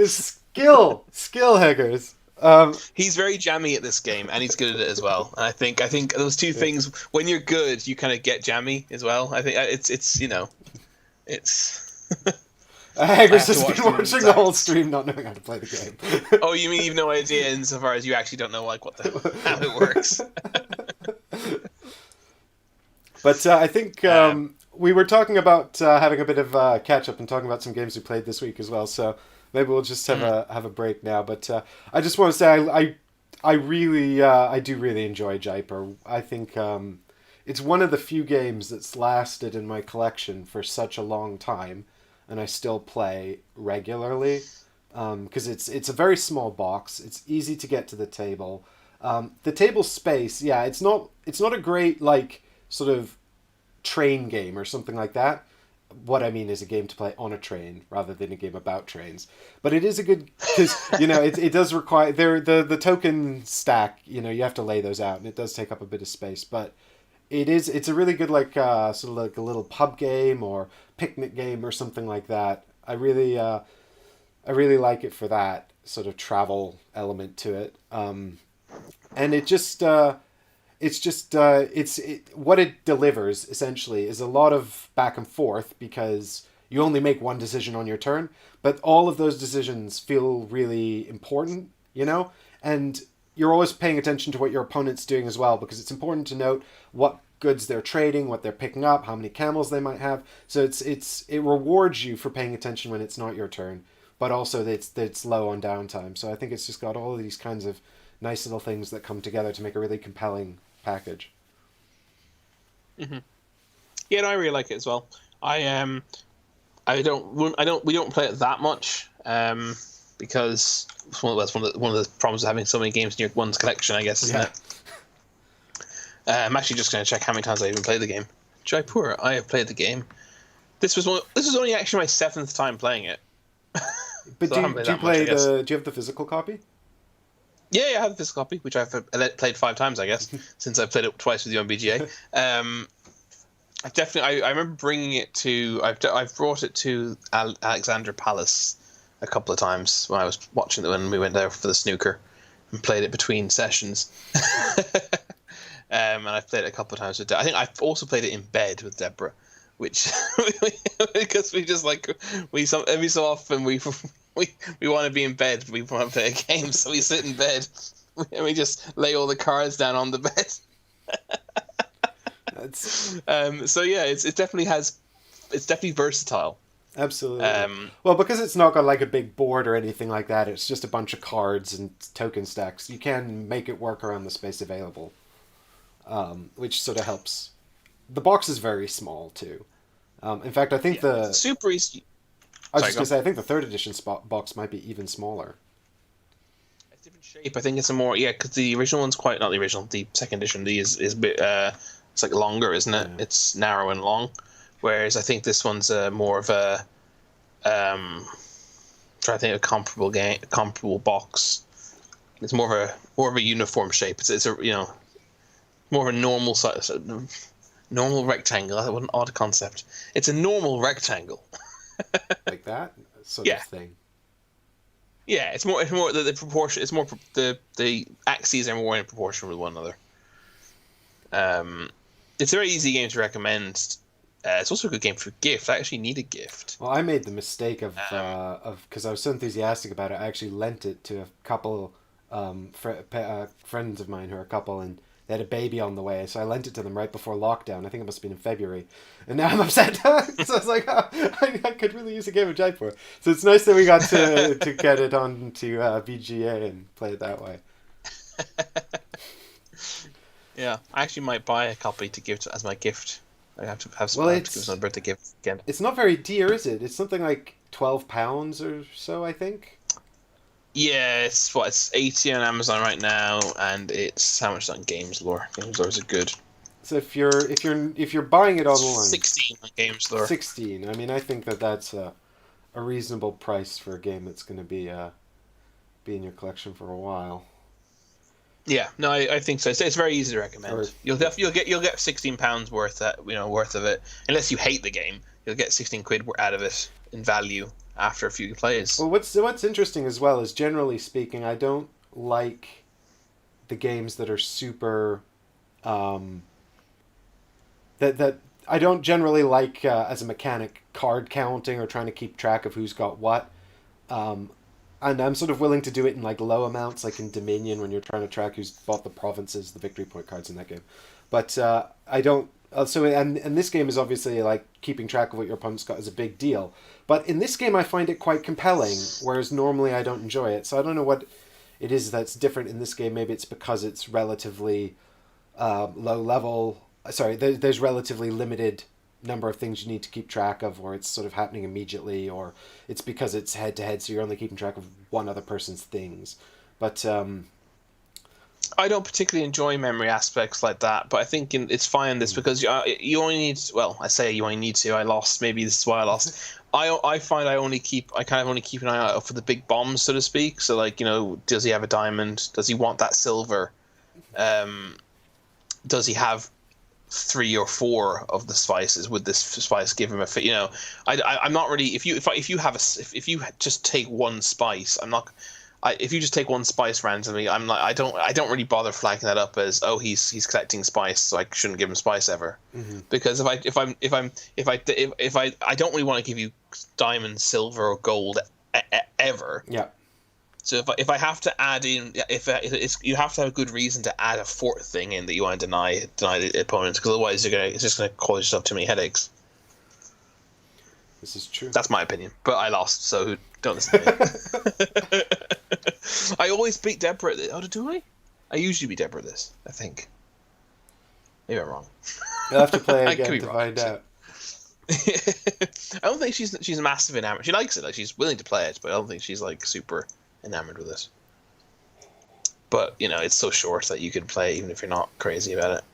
Skill, Haggers.
He's very jammy at this game, and he's good at it as well. And I think those two things, when you're good, you kind of get jammy as well. I think it's
Haggers has been watching the whole stream, not knowing how to play the game.
Oh, you mean you've no idea insofar as you actually don't know like how it works?
But I think we were talking about having a bit of catch up and talking about some games we played this week as well. So maybe we'll just have a break now. But I just want to say I do really enjoy Jaipur. I think it's one of the few games that's lasted in my collection for such a long time, and I still play regularly because it's a very small box. It's easy to get to the table. The table space, yeah, it's not a great like sort of train game or something like that. What I mean is a game to play on a train rather than a game about trains. But it is a good, because it does require the token stack. You have to lay those out, and it does take up a bit of space. But it's a really good like sort of like a little pub game or picnic game or something like that. I really like it for that sort of travel element to it. And it just what it delivers essentially is a lot of back and forth because you only make one decision on your turn, but all of those decisions feel really important, and you're always paying attention to what your opponent's doing as well, because it's important to note what goods they're trading, what they're picking up, how many camels they might have. So it rewards you for paying attention when it's not your turn, but also it's low on downtime. So I think it's just got all of these kinds of nice little things that come together to make a really compelling package.
Mm-hmm. Yeah, no, I really like it as well. We don't play it that much, because it's one of the problems of having so many games in your one's collection, I guess, isn't it? I'm actually just going to check how many times I even played the game. Jaipur, I have played the game. This was only actually my 7th time playing it.
But
so
do you have the physical copy?
Yeah, I have the physical copy, which I've played 5 times, I guess, since I played it twice with you on BGA. I remember bringing it to. I've brought it to Alexandra Palace a couple of times when I was watching it when we went there for the snooker and played it between sessions. And I've played it a couple of times with. I think I've also played it in bed with Deborah, which because we just every so often we want to be in bed, we want to play a game, so we sit in bed and we just lay all the cards down on the bed. So yeah, it's definitely versatile.
Absolutely. Well, because it's not got like a big board or anything like that, it's just a bunch of cards and token stacks. You can make it work around the space available, which sort of helps. The box is very small too. In fact, I think
it's super easy.
I was just going to say, I think the 3rd edition box might be even smaller.
It's different shape. I think it's because the original one's not the original. The 2nd edition, is a bit. It's like longer, isn't it? Yeah. It's narrow and long, whereas I think this one's more of a. Trying to think of a comparable box. It's more of a uniform shape. It's a more of a normal size, normal rectangle. What an odd concept. It's a normal rectangle.
Like that sort of thing.
Yeah, it's more the proportion. It's more the axes are more in proportion with one another. It's a very easy game to recommend. It's also a good game for gift. I actually need a gift.
Well, I made the mistake of because I was so enthusiastic about it, I actually lent it to a couple friends of mine who are a couple, and they had a baby on the way, so I lent it to them right before lockdown. I think it must have been in February. And now I'm upset. So I was like, I could really use a game of Jaipur. So it's nice that we got to get it on to VGA and play it that way.
Yeah, I actually might buy a copy to give as my gift. I have to have some to give some birthday gift again.
It's not very dear, is it? It's something like £12 or so, I think.
Yeah, it's 80 on Amazon right now, and it's how much is on Games Lore. Games Lore is good.
So if you're buying it online,
16 on Games Lore.
16. I mean, I think that's a reasonable price for a game that's going to be in your collection for a while.
Yeah, no, I think so. It's very easy to recommend. You'll get £16 worth of it, unless you hate the game. You'll get 16 quid out of it in value after a few plays.
Well, what's interesting as well is, generally speaking, I don't like the games that are super that I don't generally like as a mechanic card counting or trying to keep track of who's got what. And I'm sort of willing to do it in like low amounts, like in Dominion, when you're trying to track who's bought the provinces, the victory point cards in that game. But I don't. And this game is obviously like keeping track of what your opponent's got is a big deal. But in this game, I find it quite compelling, whereas normally I don't enjoy it. So I don't know what it is that's different in this game. Maybe it's because it's relatively low level. Sorry, there's relatively limited number of things you need to keep track of, or it's sort of happening immediately, or it's because it's head to head, so you're only keeping track of one other person's things. But
I don't particularly enjoy memory aspects like that, but I think it's fine this because you only need. Well, I say you only need to. I lost. Maybe this is why I lost. I find I kind of only keep an eye out for the big bombs, so to speak. So like, does he have a diamond? Does he want that silver? Does he have 3 or 4 of the spices? Would this spice give him a fit? I'm not really. If you just take one spice, I'm not. If you just take one spice randomly, I'm like, I don't really bother flagging that up as, oh, he's collecting spice, so I shouldn't give him spice ever. Mm-hmm. Because if I don't really want to give you diamond, silver, or gold ever.
Yeah.
So if I have to add in, you have to have a good reason to add a fourth thing in that you want to deny the opponents, because otherwise it's just going to cause yourself too many headaches.
This is true.
That's my opinion, but I lost, so don't listen to me. I always beat Deborah at this. Oh, do I? I usually beat Deborah at this, I think. Maybe I'm wrong.
You'll have to play again to find out.
I don't think she's massive enamored. She likes it, like she's willing to play it, but I don't think she's like super enamored with it. But it's so short that you can play even if you're not crazy about it.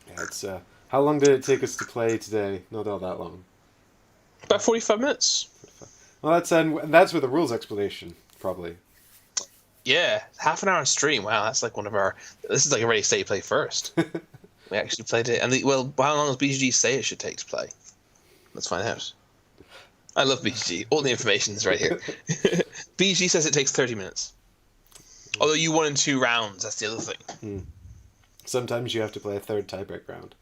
Yeah, it's how long did it take us to play today? Not all that long.
About 45 minutes.
Well, that's with a rules explanation, probably.
Yeah, half an hour stream. Wow, that's like this is like a ready steady play first. We actually played it, and how long does BGG say it should take to play? Let's find out. I love BGG. All the information is right here. BGG says it takes 30 minutes. Although you won in 2 rounds, that's the other thing.
Sometimes you have to play a third tiebreak round.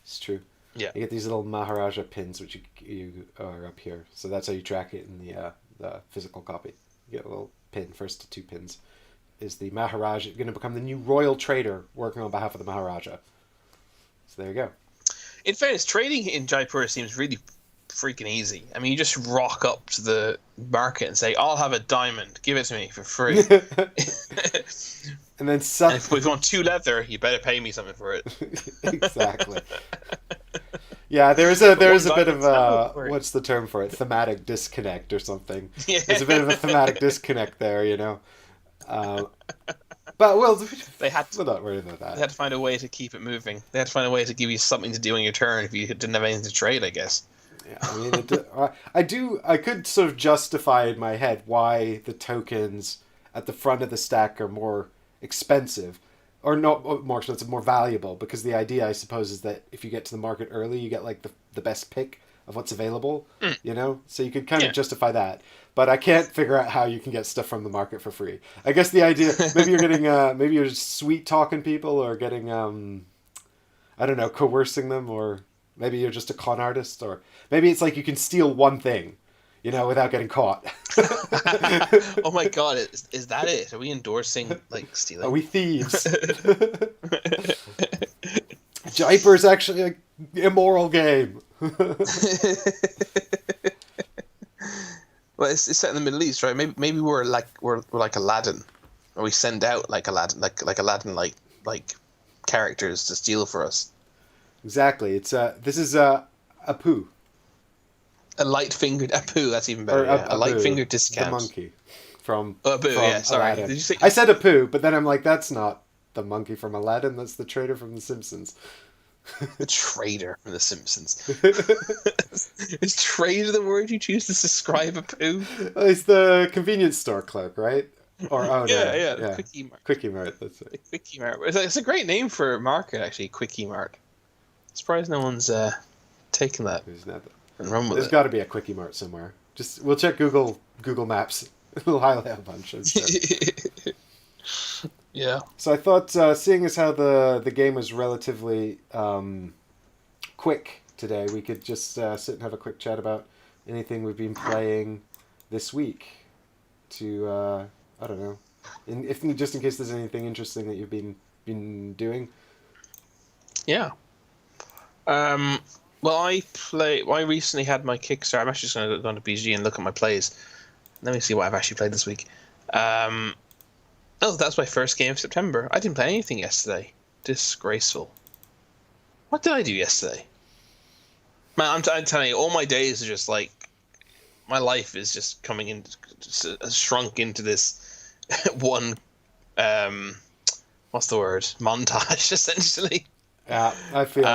It's true.
Yeah.
You get these little Maharaja pins, which you are up here. So that's how you track it in the physical copy. You get a little pin. First 2 pins is the Maharaja going to become the new royal trader working on behalf of the Maharaja. So there you go.
In fairness, trading in Jaipur seems really freaking easy. I mean, you just rock up to the market and say, "I'll have a diamond. Give it to me for free."
And then
and if you want 2 leather, you better pay me something for it.
Exactly. Yeah, there is a bit of what's the term for it? Thematic disconnect or something. Yeah. There's a bit of a thematic disconnect there, But we'll not worry about that.
They had to find a way to keep it moving. They had to find a way to give you something to do on your turn if you didn't have anything to trade, I guess.
Yeah, I mean, I could sort of justify in my head why the tokens at the front of the stack are more expensive, or not more expensive, more valuable, because the idea, I suppose, is that if you get to the market early, you get like the best pick of what's available, so you could kind of justify that. But I can't figure out how you can get stuff from the market for free. I guess the idea, maybe you're getting, maybe you're sweet talking people, or getting, I don't know, coercing them, or maybe you're just a con artist, or maybe it's like you can steal one thing, without getting caught.
Oh my god, is that it? Are we endorsing like stealing?
Are we thieves? Jaipur is actually an immoral game.
Well, it's set in the Middle East, right? Maybe we're like Aladdin, or we send out like Aladdin, like Aladdin, like characters to steal for us.
Exactly. It's this is Apu.
A light-fingered Apu. That's even better. A light-fingered discount.
The monkey from
Apu. Yeah, sorry.
Aladdin.
Did you say?
I said Apu, but then I'm like, that's not the monkey from Aladdin. That's the trader from The Simpsons.
The trader from The Simpsons. Is trader the word you choose to describe Apu?
He's the convenience store clerk, right? Or
yeah. Quickie Mart.
Quickie Mart. That's it.
Quickie Mart. It's a great name for a market, actually. Quickie Mart. Surprised no one's taken that. And run with
There's got to be a Quickie Mart somewhere. We'll check Google Maps. It'll highlight a bunch.
Yeah.
So I thought, seeing as how the game was relatively quick today, we could just sit and have a quick chat about anything we've been playing this week. To I don't know, just in case there's anything interesting that you've been doing.
Yeah. Well, I recently had my Kickstarter. I'm actually just going to go on to BG and look at my plays. Let me see what I've actually played this week. That's my first game of September. I didn't play anything yesterday. Disgraceful. What did I do yesterday? Man, I'm telling you, all my days are just like, my life is just coming in, shrunk into this one, what's the word? Montage, essentially.
Yeah, I feel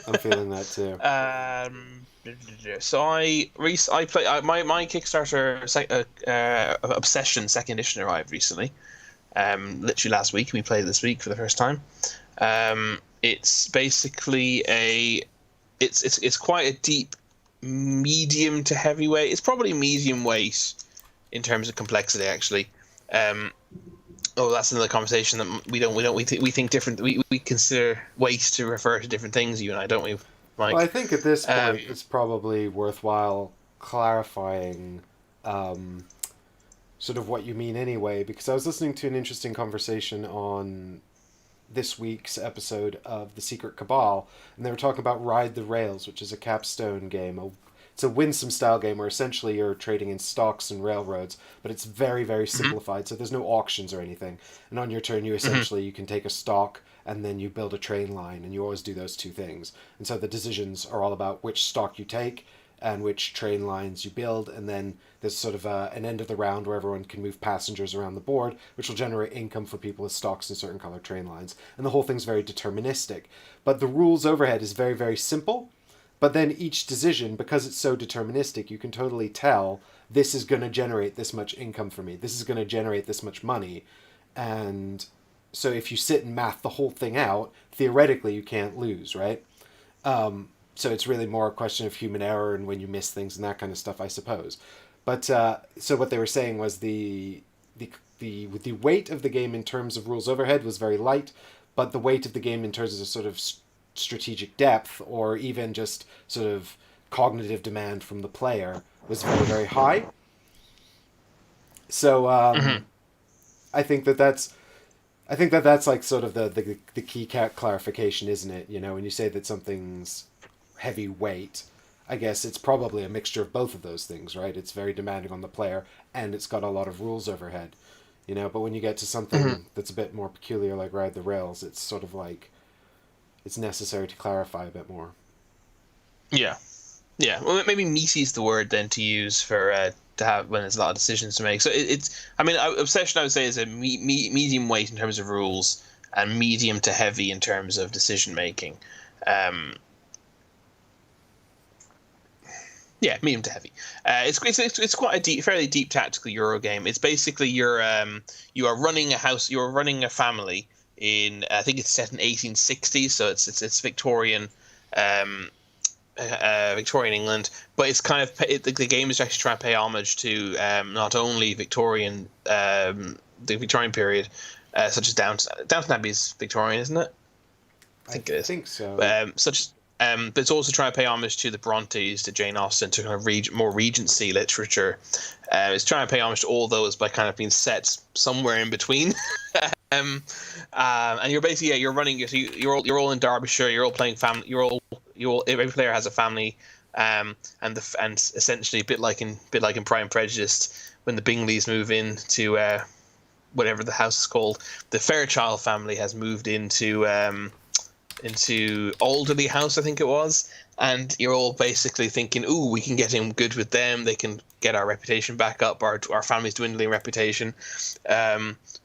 I'm feeling that too.
So I play my Kickstarter Obsession second edition arrived recently. Literally last week. We played it this week for the first time. It's basically it's quite a deep medium to heavyweight. It's probably medium weight in terms of complexity, actually. That's another conversation that we think different. We consider weight to refer to different things. You and I, don't we, Mike?
Well, I think at this point it's probably worthwhile clarifying sort of what you mean anyway, because I was listening to an interesting conversation on this week's episode of The Secret Cabal, and they were talking about Ride the Rails, which is a capstone game. It's a Winsome style game where essentially you're trading in stocks and railroads, but it's very, very simplified, so there's no auctions or anything. And on your turn, you essentially you can take a stock and then you build a train line, and you always do those two things. And so the decisions are all about which stock you take and which train lines you build, and then there's sort of an end of the round where everyone can move passengers around the board, which will generate income for people with stocks and certain color train lines. And the whole thing's very deterministic. But the rules overhead is very, very simple. But then each decision, because it's so deterministic, you can totally tell this is going to generate this much income for me. This is going to generate this much money. And so if you sit and math the whole thing out, theoretically you can't lose, right? So it's really more a question of human error and when you miss things and that kind of stuff, I suppose. But so what they were saying was the weight of the game in terms of rules overhead was very light, but the weight of the game in terms of sort of strategic depth or even just sort of cognitive demand from the player was very, very high. So I think that's like sort of the key clarification, isn't it? You know, when you say that something's heavy weight, I guess it's probably a mixture of both of those things, right? It's very demanding on the player and it's got a lot of rules overhead, you know, but when you get to something that's a bit more peculiar like Ride the Rails, it's sort of like it's necessary to clarify a bit more.
Yeah. Well, maybe meaty is the word then to use for to have when there's a lot of decisions to make. So it's I mean, Obsession I would say is a medium weight in terms of rules and medium to heavy in terms of decision making. Yeah, medium to heavy. It's quite a fairly deep tactical Euro game. It's basically you are running a house, you're running a family in I think it's set in 1860, so it's Victorian, Victorian England. But it's kind of the game is actually trying to pay homage to not only the Victorian period, such as Downton Abbey is Victorian, isn't it?
I think it is. I think so.
But it's also trying to pay homage to the Brontes, to Jane Austen, to kind of more Regency literature. It's trying to pay homage to all those by kind of being set somewhere in between. And you're basically you're running. You're all in Derbyshire. You're all playing family. Every player has a family. And essentially a bit like in Pride and Prejudice, when the Bingleys move in to whatever the house is called, the Fairchild family has moved into Alderley House, I think it was, and you're all basically thinking, "Ooh, we can get in good with them. They can get our reputation back up. Our family's dwindling reputation.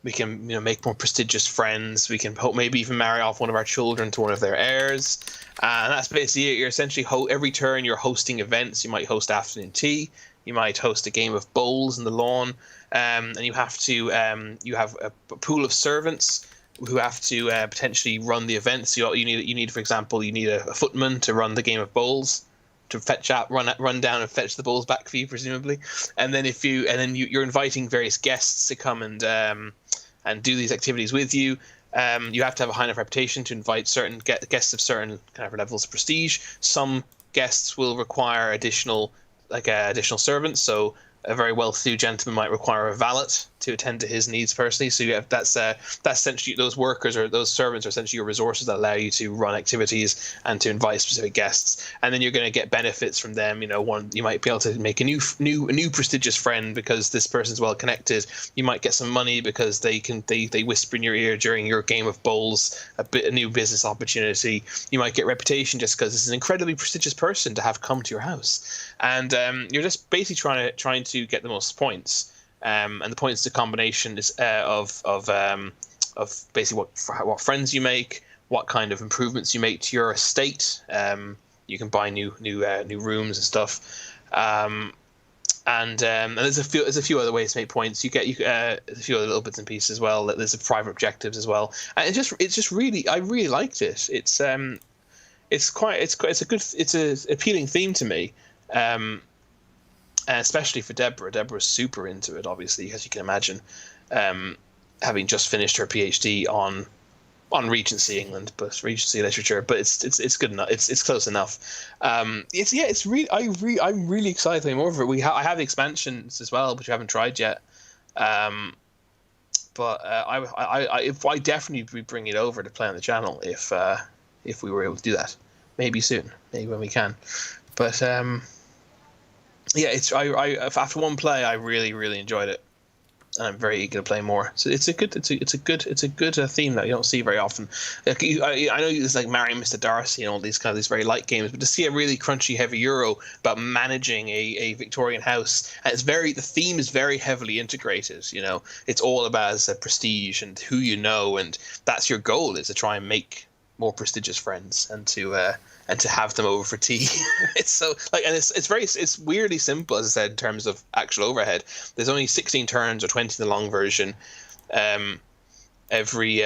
We can make more prestigious friends. We can maybe even marry off one of our children to one of their heirs." And that's basically it. You're essentially every turn you're hosting events. You might host afternoon tea. You might host a game of bowls in the lawn, and you have to you have a pool of servants who have to potentially run the events. So you need, for example, a footman to run the game of bowls, to run down and fetch the bowls back for you, presumably. And then you're inviting various guests to come and do these activities with you. You have to have a high enough reputation to invite certain guests of certain kind of levels of prestige. Some guests will require additional servants. So a very well-to-do gentleman might require a valet to attend to his needs personally. So you have that's essentially those workers or those servants are essentially your resources that allow you to run activities and to invite specific guests. And then you're going to get benefits from them. You might be able to make a new prestigious friend because this person's well connected. You might get some money because they whisper in your ear during your game of bowls a new business opportunity. You might get reputation just because this is an incredibly prestigious person to have come to your house. And you're just basically trying to get the most points. And the points, the combination is of basically what friends you make, what kind of improvements you make to your estate. You can buy new rooms and stuff, and there's a few other ways to make points. You get a few other little bits and pieces as well. There's private objectives as well, and it's just really I really liked it. It's an appealing theme to me. Especially for Deborah. Deborah's super into it, obviously, as you can imagine, having just finished her PhD on Regency England, but Regency literature. But it's good enough. It's close enough. It's really I'm really excited to play more of it. I have the expansions as well, which I haven't tried yet. But if I definitely would bring it over to play on the channel if we were able to do that. Maybe soon, maybe when we can. But yeah, after one play, I really really enjoyed it, and I'm very eager to play more. So it's a good theme that you don't see very often. Like I know it's like Marrying Mr. Darcy and all these kind of these very light games, but to see a really crunchy heavy Euro about managing a Victorian house, and the theme is very heavily integrated. It's all about prestige and who you know, and that's your goal, is to try and make more prestigious friends and to have them over for tea. It's so like, and it's weirdly simple, as I said, in terms of actual overhead. There's only 16 turns or 20 in the long version. Every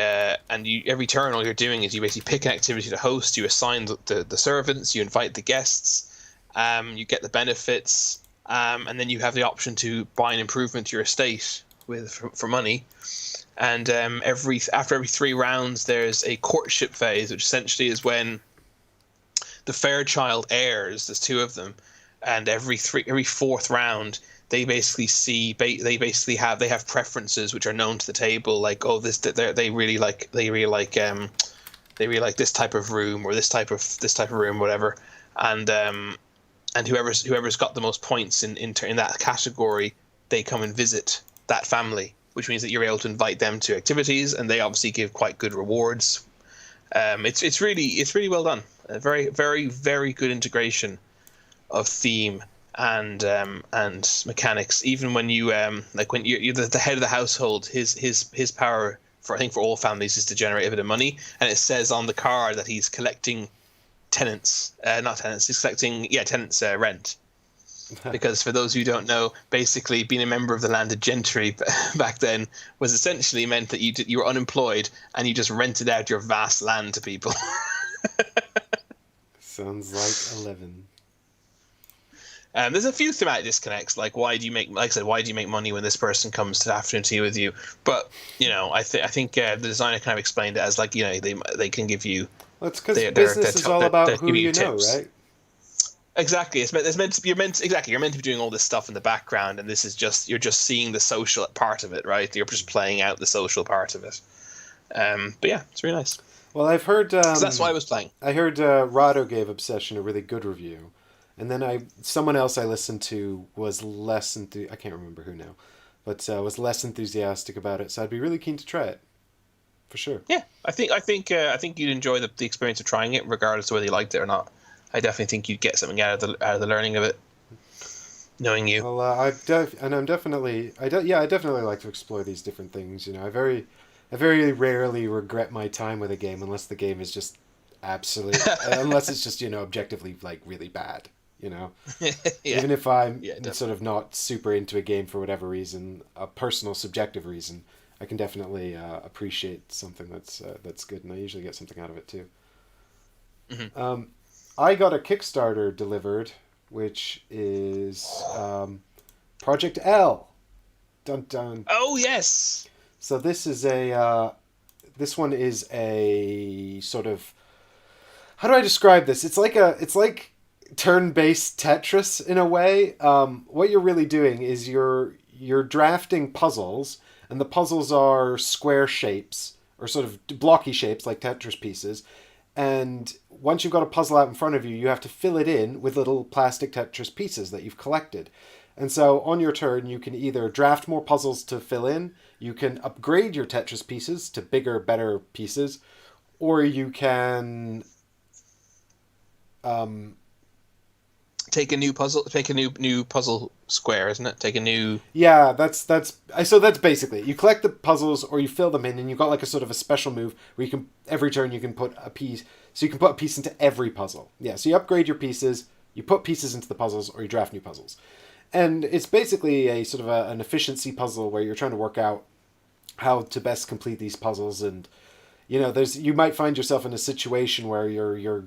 turn, all you're doing is you basically pick an activity to host. You assign the servants. You invite the guests. You get the benefits, and then you have the option to buy an improvement to your estate for money. And after every 3 rounds, there's a courtship phase, which essentially is when the Fairchild heirs. There's 2 of them, and every 4th round, they basically have preferences which are known to the table, like, oh, they really like this type of room, or this type of room, whatever. And whoever's got the most points in that category, they come and visit that family, which means that you're able to invite them to activities, and they obviously give quite good rewards. It's really well done. A very very very good integration of theme and mechanics. Even when you when you're the head of the household, his power for all families is to generate a bit of money, and it says on the card that he's collecting tenants, not tenants. He's collecting tenants rent. Because for those who don't know, basically being a member of the landed gentry back then was essentially meant that you were unemployed and you just rented out your vast land to people.
Sounds like 11.
There's a few thematic disconnects, like why do you make money when this person comes to afternoon tea with you? But I think the designer kind of explained it as like they can give you.
Well, it's because business is all about who you know, right?
Exactly. You're meant to be doing all this stuff in the background, and you're just seeing the social part of it, right? You're just playing out the social part of it. But yeah, it's really nice.
Well, I've heard.
So that's why I was playing.
I heard Rado gave Obsession a really good review, and then someone else I listened to was less I can't remember who now, but was less enthusiastic about it. So I'd be really keen to try it, for sure.
Yeah, I think you'd enjoy the experience of trying it, regardless of whether you liked it or not. I definitely think you'd get something out of the learning of it, knowing you.
Well, I definitely like to explore these different things. I very rarely regret my time with a game unless the game is just unless it's just objectively like really bad. Yeah. Even if I'm sort of not super into a game for whatever reason, a personal subjective reason, I can definitely appreciate something that's good, and I usually get something out of it too. Mm-hmm. I got a Kickstarter delivered, which is Project L. Dun dun.
Oh yes.
So this one is a sort of, how do I describe this? It's like turn-based Tetris in a way. What you're really doing is you're drafting puzzles, and the puzzles are square shapes or sort of blocky shapes like Tetris pieces. And once you've got a puzzle out in front of you, you have to fill it in with little plastic Tetris pieces that you've collected. And so on your turn, you can either draft more puzzles to fill in, you can upgrade your Tetris pieces to bigger, better pieces, or you can
take a new puzzle square, isn't it? Take a new...
Yeah, that's basically it. You collect the puzzles or you fill them in, and you've got like a sort of a special move where you can, every turn you can put a piece, so you can put a piece into every puzzle. Yeah, so you upgrade your pieces, you put pieces into the puzzles, or you draft new puzzles. And it's basically a sort of an efficiency puzzle where you're trying to work out how to best complete these puzzles, and you might find yourself in a situation where your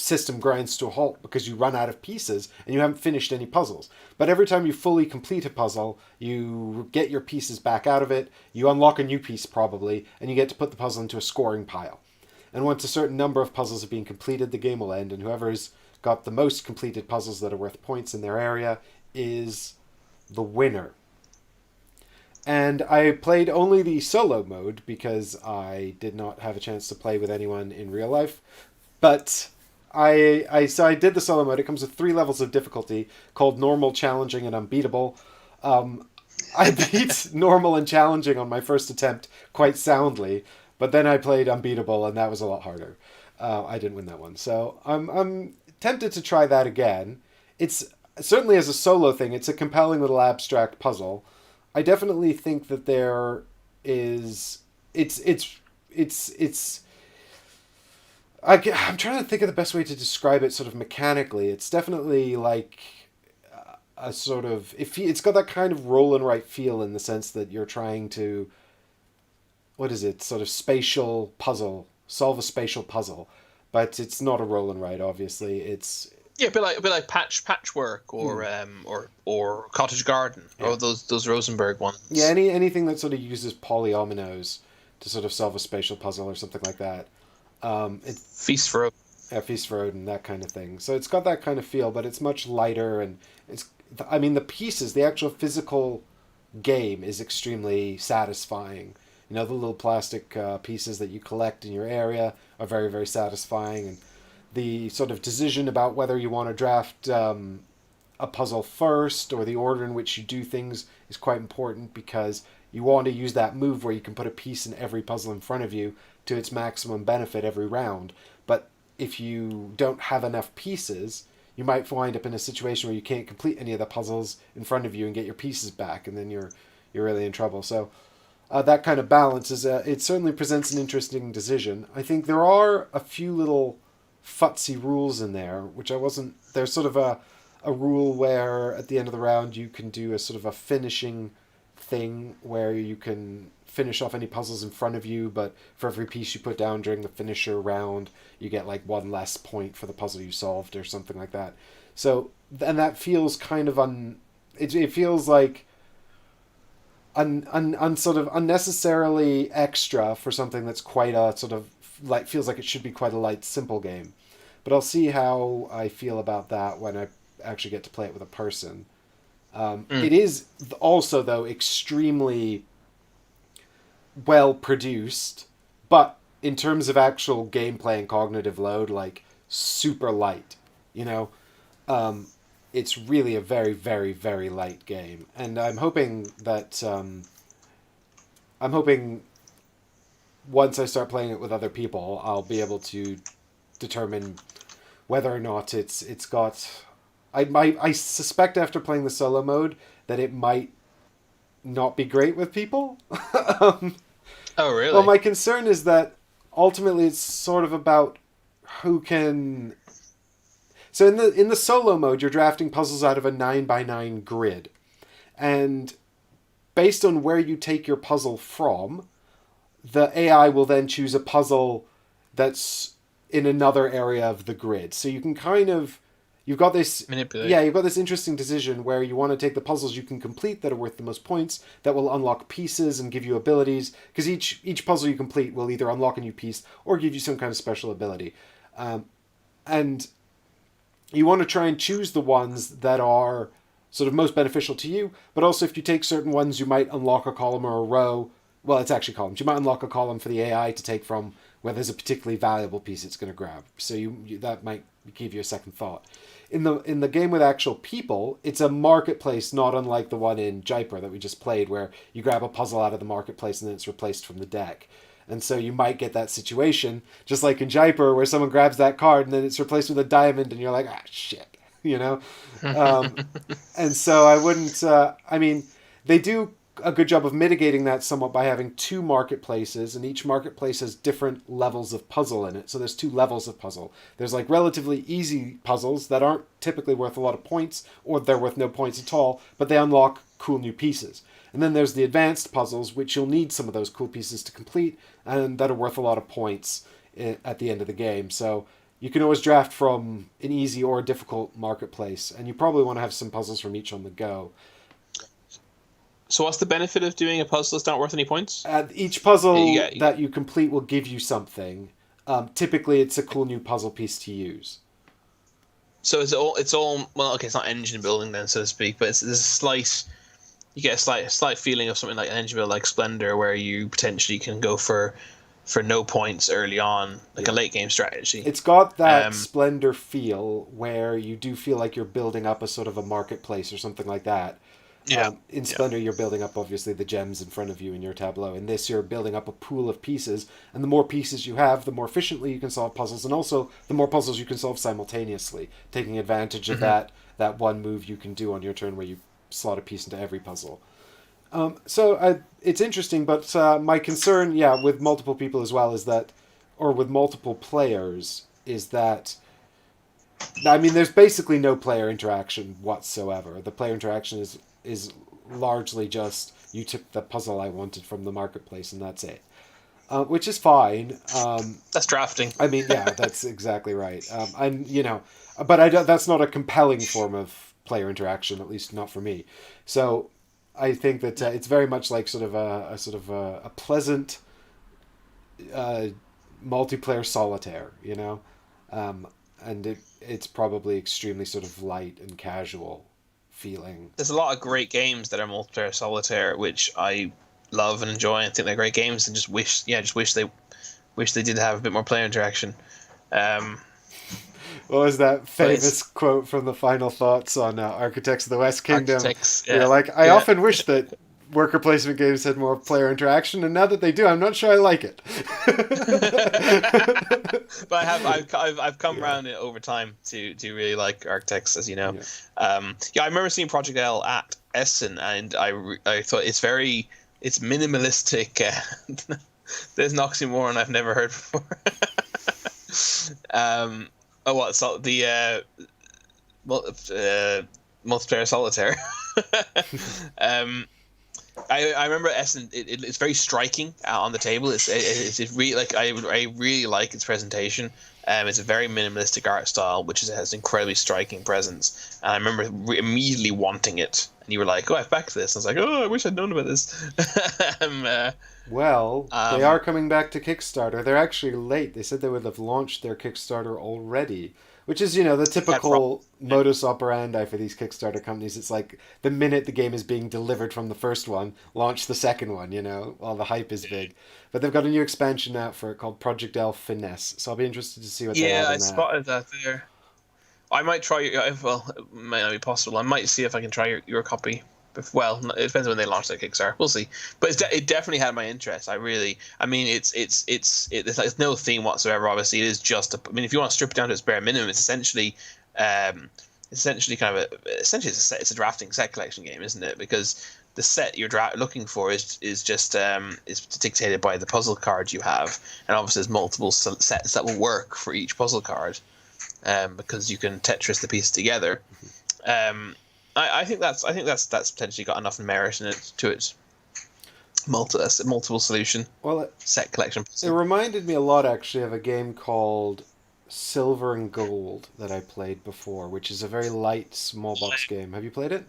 system grinds to a halt because you run out of pieces and you haven't finished any puzzles. But every time you fully complete a puzzle, you get your pieces back out of it, you unlock a new piece probably, and you get to put the puzzle into a scoring pile. And once a certain number of puzzles have been completed, the game will end, and whoever's got the most completed puzzles that are worth points in their area is the winner. And I played only the solo mode because I did not have a chance to play with anyone in real life. But I did the solo mode. It comes with 3 levels of difficulty called normal, challenging, and unbeatable. I beat normal and challenging on my first attempt quite soundly, but then I played unbeatable, and that was a lot harder. I didn't win that one, so I'm tempted to try that again. It's certainly as a solo thing. It's a compelling little abstract puzzle. I definitely think that there is it's I'm trying to think of the best way to describe it sort of mechanically. It's definitely like a sort of it's got that kind of roll and write feel in the sense that you're trying to, what is it, sort of spatial puzzle, solve a spatial puzzle, but it's not a roll and write, obviously. It's
Yeah, a bit like patchwork or cottage garden or those Rosenberg ones.
Yeah, anything that sort of uses polyominoes to sort of solve a spatial puzzle or something like that. It's
Feast for
Feast for Odin, that kind of thing. So it's got that kind of feel, but it's much lighter, and I mean, the pieces, the actual physical game is extremely satisfying. You know, the little plastic pieces that you collect in your area are very, very satisfying, and the sort of decision about whether you want to draft a puzzle first or the order in which you do things is quite important, because you want to use that move where you can put a piece in every puzzle in front of you to its maximum benefit every round. But if you don't have enough pieces, you might wind up in a situation where you can't complete any of the puzzles in front of you and get your pieces back, and then you're really in trouble. So that kind of balance is it certainly presents an interesting decision. I think there are a few little futsy rules in there, which I wasn't. There's sort of a rule where at the end of the round you can do a sort of a finishing thing where you can finish off any puzzles in front of you, but for every piece you put down during the finisher round, you get like 1 less point for the puzzle you solved or something like that. So, and that feels kind of it feels like sort of unnecessarily extra for something that's quite a sort of like, feels like it should be quite a light, simple game. But I'll see how I feel about that when I actually get to play it with a person. It is also, though, extremely well produced, but in terms of actual gameplay and cognitive load, like, super light. You know, it's really a very, very, very light game, and I'm hoping that once I start playing it with other people, I'll be able to determine whether or not it's got. I suspect after playing the solo mode that it might not be great with people.
Oh, really?
Well, my concern is that ultimately it's sort of about who can. So in the solo mode, you're drafting puzzles out of a 9x9 grid, and based on where you take your puzzle from, the AI will then choose a puzzle that's in another area of the grid. So you can kind of, you've got this
manipulate.
Yeah, you've got this interesting decision where you want to take the puzzles you can complete that are worth the most points, that will unlock pieces and give you abilities, because each puzzle you complete will either unlock a new piece or give you some kind of special ability. And you want to try and choose the ones that are sort of most beneficial to you, but also if you take certain ones, you might unlock a column or a row. Well, it's actually columns. You might unlock a column for the AI to take from where there's a particularly valuable piece it's going to grab. So you that might give you a second thought. In the game with actual people, it's a marketplace, not unlike the one in Jaipur that we just played, where you grab a puzzle out of the marketplace and then it's replaced from the deck. And so you might get that situation, just like in Jaipur, where someone grabs that card and then it's replaced with a diamond, and you're like, ah, shit, you know? And so I wouldn't, I mean, they do a good job of mitigating that somewhat by having 2 marketplaces, and each marketplace has different levels of puzzle in it. So there's 2 levels of puzzle. There's like relatively easy puzzles that aren't typically worth a lot of points, or they're worth no points at all, but they unlock cool new pieces. And then there's the advanced puzzles, which you'll need some of those cool pieces to complete, and that are worth a lot of points at the end of the game. So you can always draft from an easy or a difficult marketplace, and you probably want to have some puzzles from each on the go.
So what's the benefit of doing a puzzle that's not worth any points?
Each puzzle that you complete will give you something. Typically, it's a cool new puzzle piece to use.
So it's all well, okay, it's not engine building then, so to speak, but there's a slight, you get a slight feeling of something like an engine build like Splendor, where you potentially can go for no points early on, like a late game strategy.
It's got that
Um,
Splendor feel where you do feel like you're building up a sort of a marketplace or something like that.
yeah,
In
yeah.
Splendor, you're building up obviously the gems in front of you in your tableau. In this, you're building up a pool of pieces, and the more pieces you have, the more efficiently you can solve puzzles, and also the more puzzles you can solve simultaneously, taking advantage of
Hmm.
that one move you can do on your turn where you slot a piece into every puzzle. So it's interesting, but my concern, yeah, with multiple people as well, is that, or with multiple players, is that, I mean, there's basically no player interaction whatsoever. The player interaction is largely just you took the puzzle I wanted from the marketplace and that's it, which is fine.
That's drafting.
I mean, yeah, that's exactly right. And but that's not a compelling form of player interaction, at least not for me. So I think that it's very much like sort of a pleasant uh, multiplayer solitaire, um, and it's probably extremely sort of light and casual feeling.
There's a lot of great games that are multiplayer solitaire, which I love and enjoy, and think they're great games, and just wish they did have a bit more player interaction. Um,
What was that
but
famous
it's
quote from the final thoughts on Architects of the West Kingdom?
Architects,
You're
yeah,
like, I
yeah.
often wish that worker placement games had more player interaction, and now that they do, I'm not sure I like it.
But I've come
Yeah,
around it over time to really like Architects, as you know.
yeah.
Yeah, I remember seeing Project L at Essen, and I thought it's minimalistic. There's an oxymoron I've never heard before. um, oh, what? So the multiplayer solitaire. um, I remember Essen. It's very striking on the table. It's really like I really like its presentation. It's a very minimalistic art style, which has incredibly striking presence. And I remember immediately wanting it. And you were like, "Oh, I've backed this." I was like, "Oh, I wish I'd known about this." um, uh,
Well, they are
um,
coming back to Kickstarter. They're actually late. They said they would have launched their Kickstarter already, which is, the
that's probably.
typical modus operandi for these Kickstarter companies. It's like the minute the game is being delivered from the first one, launch the second one, while the hype is big. But they've got a new expansion out for it called Project L Finesse, so I'll be interested to see what they
Yeah,
add
I
in that.
spotted that there. I might try. Well, it might not be possible. I might see if I can try your copy. Well, it depends when they launch that Kickstarter. We'll see. But it definitely had my interest. I mean, it's no theme whatsoever. Obviously, it is just. I mean, if you want to strip it down to its bare minimum, um, essentially essentially it's a drafting set collection game, isn't it? Because the set you're looking for is just is dictated by the puzzle cards you have, and obviously there's multiple sets that will work for each puzzle card, because you can Tetris the pieces together. Um, I think that's potentially got enough merit in it to its multiple solution
Well,
set collection
it
puzzle.
reminded me a lot, actually, of a game called Silver and Gold that I played before, which is a very light, small box game. Have you played it?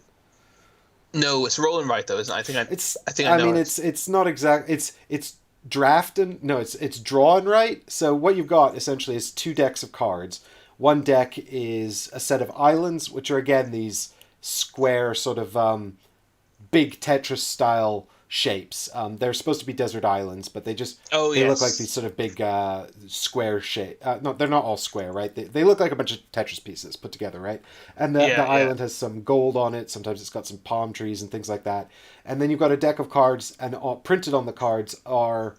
No, it's rolling right though, isn't it?
It's.
I think I
I
know
mean,
it.
it's not exact. It's drafting. No, it's drawn right. So what you've got essentially is two decks of cards. One deck is a set of islands, which are again these square sort of big Tetris style shapes. They're supposed to be desert islands, but
Oh
they look like these
yes,
sort of big square shape. No, they're not all square, right? They look like a bunch of Tetris pieces put together, right? And the
yeah, yeah,
island has some gold on it. Sometimes it's got some palm trees and things like that. And then you've got a deck of cards, and printed on the cards are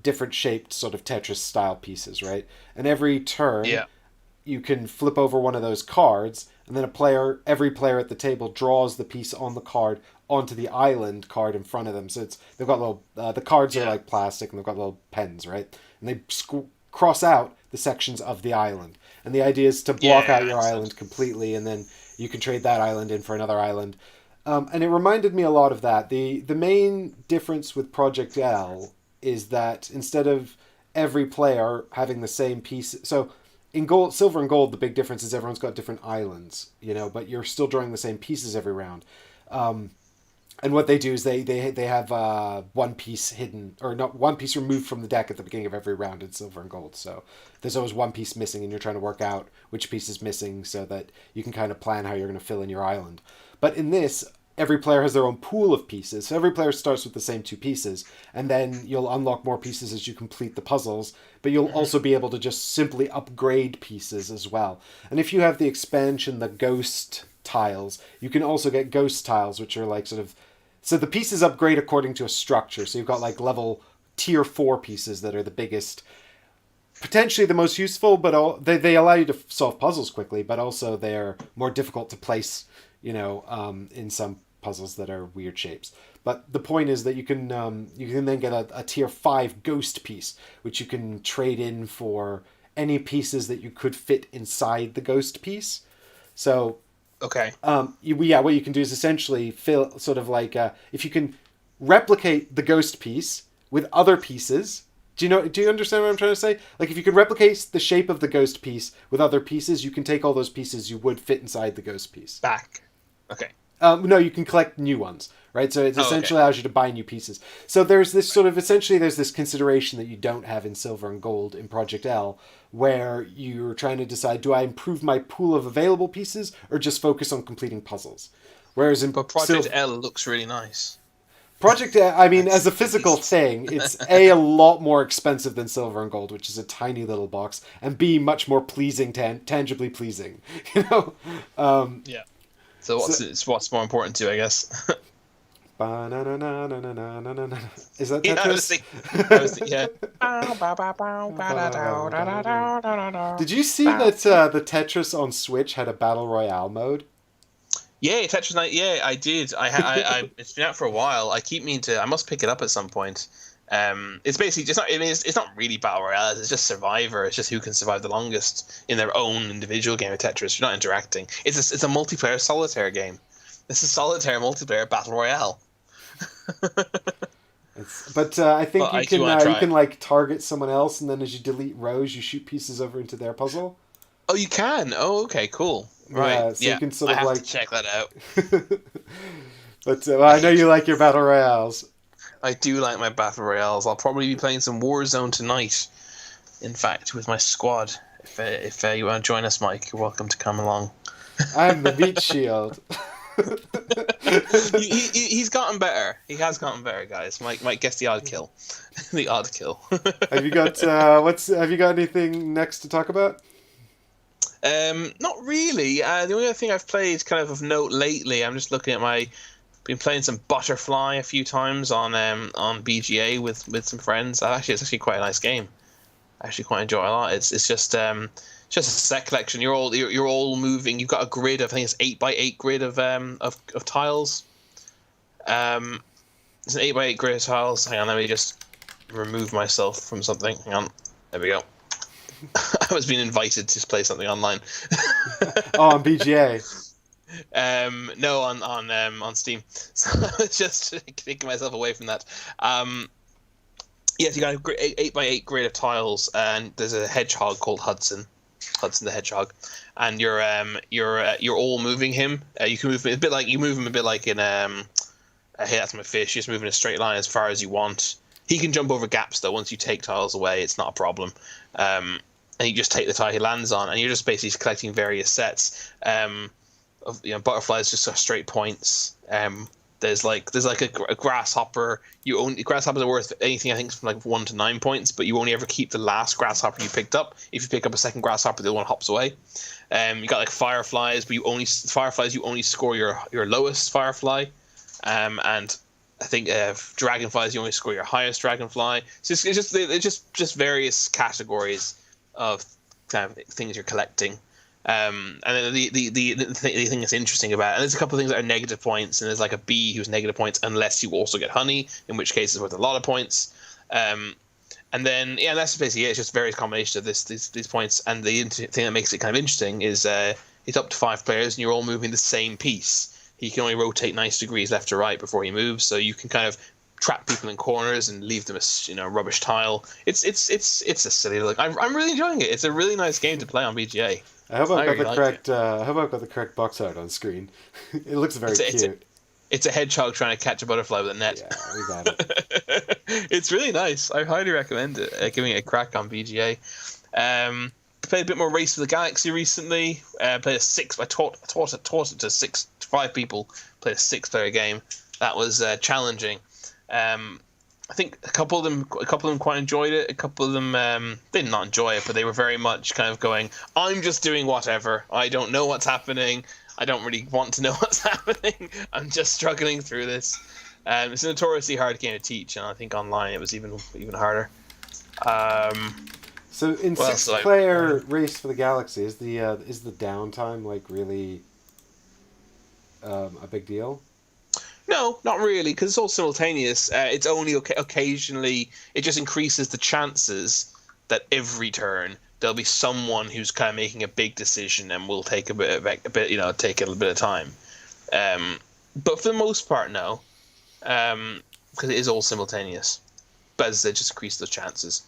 different shaped sort of Tetris style pieces, right? And every turn
yeah,
you can flip over one of those cards, and then every player at the table draws the piece on the card onto the island card in front of them. So they've got little the cards are
yeah,
like plastic, and they've got little pens, right? And they cross out the sections of the island. And the idea is to
yeah,
block
yeah.
out
I
your
understand.
island completely, and then you can trade that island in for another island. And it reminded me a lot of that. The main difference with Project L is that instead of every player having the same piece, so in gold, silver and gold, the big difference is everyone's got different islands, but you're still drawing the same pieces every round. And what they do is they have one piece hidden, or not one piece removed from the deck at the beginning of every round in silver and gold. So there's always one piece missing, and you're trying to work out which piece is missing so that you can kind of plan how you're going to fill in your island. But in this, every player has their own pool of pieces. So every player starts with the same 2 pieces, and then you'll unlock more pieces as you complete the puzzles, but you'll also be able to just simply upgrade pieces as well. And if you have the expansion, the ghost tiles, you can also get ghost tiles, which are like sort of... So the pieces upgrade according to a structure. So you've got like level tier 4 pieces that are the biggest, potentially the most useful, but they allow you to solve puzzles quickly, but also they're more difficult to place, in some puzzles that are weird shapes. But the point is that you can then get a tier 5 ghost piece, which you can trade in for any pieces that you could fit inside the ghost piece. So,
okay,
what you can do is essentially fill sort of like if you can replicate the ghost piece with other pieces. Do you understand what I'm trying to say? Like, if you can replicate the shape of the ghost piece with other pieces, you can take all those pieces you would fit inside the ghost piece.
back. Okay.
No, you can collect new ones, right? So it essentially allows you to buy new pieces. So there's this there's this consideration that you don't have in Silver and Gold in Project L, where you're trying to decide, do I improve my pool of available pieces or just focus on completing puzzles? Whereas in
Project L looks really nice.
Project, as a physical thing, it's a lot more expensive than Silver and Gold, which is a tiny little box, and B, much more pleasing, tangibly pleasing.
Yeah. So what's more important to you, I guess?
Is that Tetris? Did you see that the Tetris on Switch had a Battle Royale mode?
Yeah, Tetris Night. Yeah, I did. I it's been out for a while. I keep meaning to. I must pick it up at some point. It's basically just not. I mean, it's not really battle royale. It's just Survivor. It's just who can survive the longest in their own individual game of Tetris. You're not interacting. It's a multiplayer solitaire game. It's a solitaire multiplayer battle royale.
I think you can like target someone else, and then as you delete rows, you shoot pieces over into their puzzle.
Oh, you can. Oh, okay, cool. Right.
So you can sort of
I have to check that out.
But I know you like your battle royales.
I do like my battle royales. I'll probably be playing some Warzone tonight. In fact, with my squad. If you want to join us, Mike, you're welcome to come along.
I'm the meat shield.
He's gotten better. He has gotten better, guys. Mike gets the odd kill. The odd kill.
Have you got Have you got anything next to talk about?
Not really. The only other thing I've played kind of note lately, I'm just looking at been playing some Butterfly a few times on BGA with some friends. It's actually quite a nice game. I actually quite enjoy it a lot. It's just a set collection. You're all moving. You've got a grid of, I think it's 8x8 grid of tiles. It's an 8x8 grid of tiles. Hang on, let me just remove myself from something. Hang on. There we go. I was being invited to play something online.
On BGA.
No, on Steam. So I was just taking myself away from that. Yes, you got an 8x8 grid of tiles, and there's a hedgehog called Hudson the hedgehog, and you're all moving him. You can move him a bit like in hey, that's my fish. You just move in a straight line as far as you want. He can jump over gaps though. Once you take tiles away, it's not a problem. And you just take the tile he lands on, and you're just basically collecting various sets of butterflies, just straight points. There's like a grasshopper. Grasshoppers are worth anything I think from like 1 to 9 points, but you only ever keep the last grasshopper you picked up. If you pick up a second grasshopper, the other one hops away. You got like fireflies, but you only score your lowest firefly, and I think dragonflies you only score your highest dragonfly. So it's just various categories of kind of things you're collecting. And then the thing that's interesting about it, and there's a couple of things that are negative points, and there's like a bee who's negative points unless you also get honey, in which case it's worth a lot of points. And then that's basically it. It's just various combinations of these points. And the thing that makes it kind of interesting is it's up to 5 players, and you're all moving the same piece. He can only rotate 90 degrees left to right before he moves, so you can kind of trap people in corners and leave them as rubbish tile. It's a silly look. I'm really enjoying it. It's a really nice game to play on BGA.
I hope I've got the correct box art on screen. It looks very cute.
It's a hedgehog trying to catch a butterfly with a net.
Yeah, we got it.
It's really nice. I highly recommend it. Giving it a crack on BGA. Played a bit more Race for the Galaxy recently. Played a 6. I taught it to 5 people played a 6-player game. That was challenging. I think a couple of them quite enjoyed it. A couple of them did not enjoy it, but they were very much kind of going, "I'm just doing whatever. I don't know what's happening. I don't really want to know what's happening. I'm just struggling through this." It's a notoriously hard game to teach, and I think online it was even harder.
So in 6-player Race for the Galaxy, is the downtime like really a big deal?
No, not really, because it's all simultaneous. It's only occasionally it just increases the chances that every turn there'll be someone who's kind of making a big decision and will take take a little bit of time. But for the most part, no, because it is all simultaneous. But as they just increase those chances.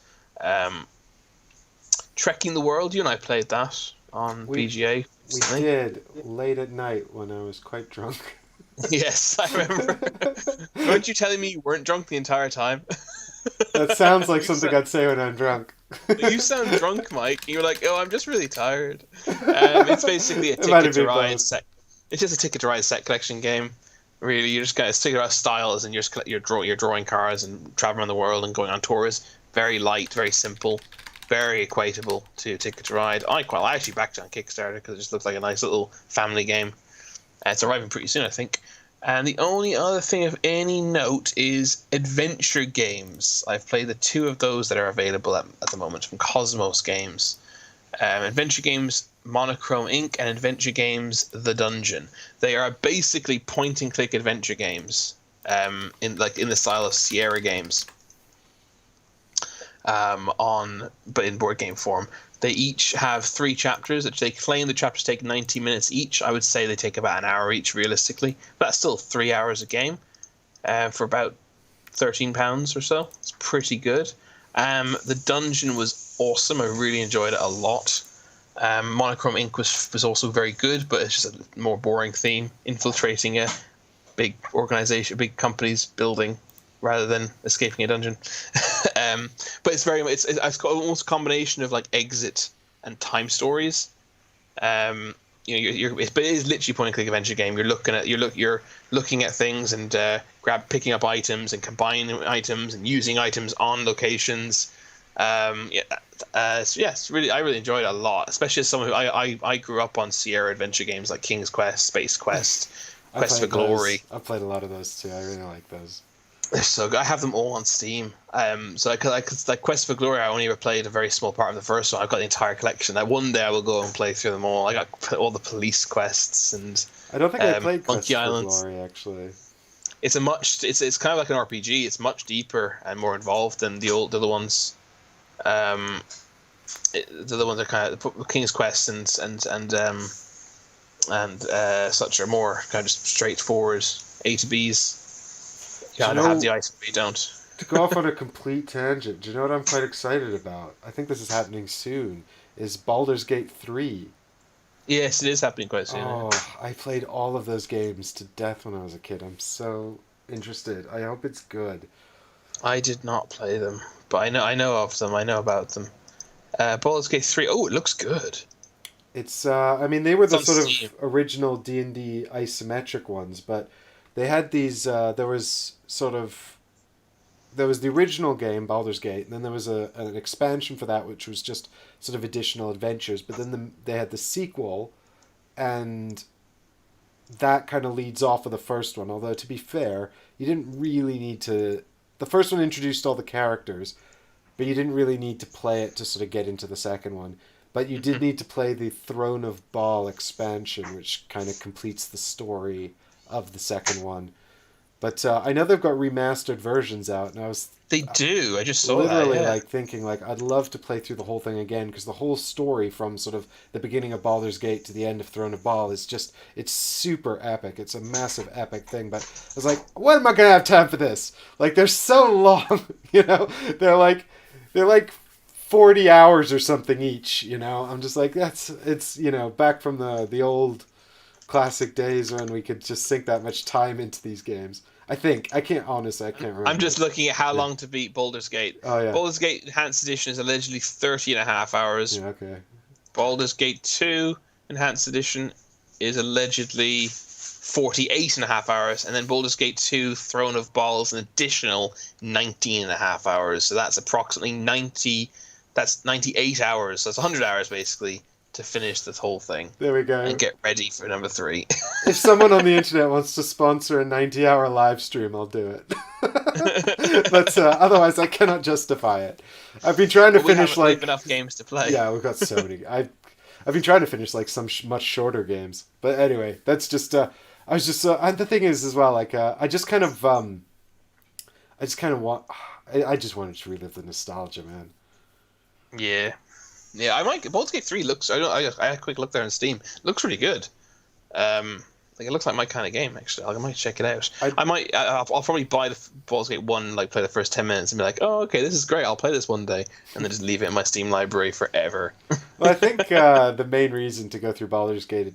Trekking the World, you and I played that on BGA.
We did late at night when I was quite drunk.
Yes, I remember. Weren't you telling me you weren't drunk the entire time?
That sounds like something I'd say when I'm drunk.
You sound drunk, Mike. You're like, "Oh, I'm just really tired." It's basically a ticket to ride set. It's just a ticket to ride set collection game. Really, you just got stick around styles, and you're drawing cars and traveling around the world and going on tours. Very light, very simple, very equatable to Ticket to Ride. I actually backed it on Kickstarter because it just looks like a nice little family game. It's arriving pretty soon, I think. And the only other thing of any note is adventure games. I've played the 2 of those that are available at the moment from Cosmos Games. Adventure games Monochrome Inc. and adventure games The Dungeon. They are basically point-and-click adventure games, in the style of Sierra games, but in board game form. They each have 3 chapters, which they claim the chapters take 90 minutes each. I would say they take about an hour each, realistically. But that's still 3 hours a game for about £13 or so. It's pretty good. The Dungeon was awesome. I really enjoyed it a lot. Monochrome Inc. was also very good, but it's just a more boring theme, infiltrating a big organization, big company's building, rather than escaping a dungeon. But it's got almost a combination of like Exit and Time Stories. But it is literally point and click adventure game. You're looking at things and picking up items and combining items and using items on locations. It's really, I really enjoyed it a lot, especially as someone who I grew up on Sierra adventure games like King's Quest, Space Quest, Quest for Glory.
I've played a lot of those too. I really like those.
They're so good. I have them all on Steam. So like Quest for Glory, I only ever played a very small part of the first one. I've got the entire collection. One day I will go and play through them all. I got all the police quests and
I don't think I played Quest
Monkey
for
Islands.
Glory actually.
It's it's kind of like an RPG. It's much deeper and more involved than the other ones. The other ones are kind of King's Quest and such are more kind of just straightforward A to B's. You gotta have the item, but you don't.
To go off on a complete tangent, do you know what I'm quite excited about? I think this is happening soon. Is Baldur's Gate 3.
Yes, it is happening quite soon.
Oh, I played all of those games to death when I was a kid. I'm so interested. I hope it's good.
I did not play them, but I know of them. I know about them. Baldur's Gate 3. Oh, it looks good.
It's I mean, they were the sort
Steam.
of original D&D isometric ones, but they had these there was the original game Baldur's Gate, and then there was an expansion for that which was just sort of additional adventures, but then they had the sequel, and that kind of leads off of the first one, although to be fair, you didn't really need to. The first one introduced all the characters, but you didn't really need to play it to sort of get into the second one. But you did need to play the Throne of Baal expansion, which kind of completes the story of the second one. But I know they've got remastered versions out, and
They do. I just saw
literally
that. Yeah.
thinking I'd love to play through the whole thing again, because the whole story from sort of the beginning of Baldur's Gate to the end of Throne of Baal is just, it's super epic. It's a massive epic thing. But I was like, when am I gonna have time for this? Like, they're so long, you know. They're like 40 hours or something each, you know. I'm just like, it's you know, back from the old classic days when we could just sink that much time into these games. I can't remember.
I'm just looking at how long to beat Baldur's Gate.
Oh, yeah.
Baldur's Gate Enhanced Edition is allegedly 30.5 hours.
Yeah, okay.
Baldur's Gate 2 Enhanced Edition is allegedly 48.5 hours, and then Baldur's Gate 2 Throne of Balls an additional 19.5 hours. So that's approximately 98 hours. So that's 100 hours basically to finish this whole thing.
There we go.
And get ready for number 3.
If someone on the internet wants to sponsor a 90-hour live stream, I'll do it. But otherwise, I cannot justify it. I've been trying to finish
we have enough games to play.
Yeah, we've got so many. I've been trying to finish like some much shorter games. But anyway, that's just. I was just. And the thing is, as well, like I just kind of. I just wanted to relive the nostalgia, man.
Yeah. Yeah, I might. Baldur's Gate 3 looks. I had a quick look there on Steam. Looks really good. Like it looks like my kind of game. Actually, I might check it out. I'll probably buy the Baldur's Gate 1, like play the first 10 minutes, and be like, oh, okay, this is great. I'll play this one day, and then just leave it in my Steam library forever.
Well, I think the main reason to go through Baldur's Gate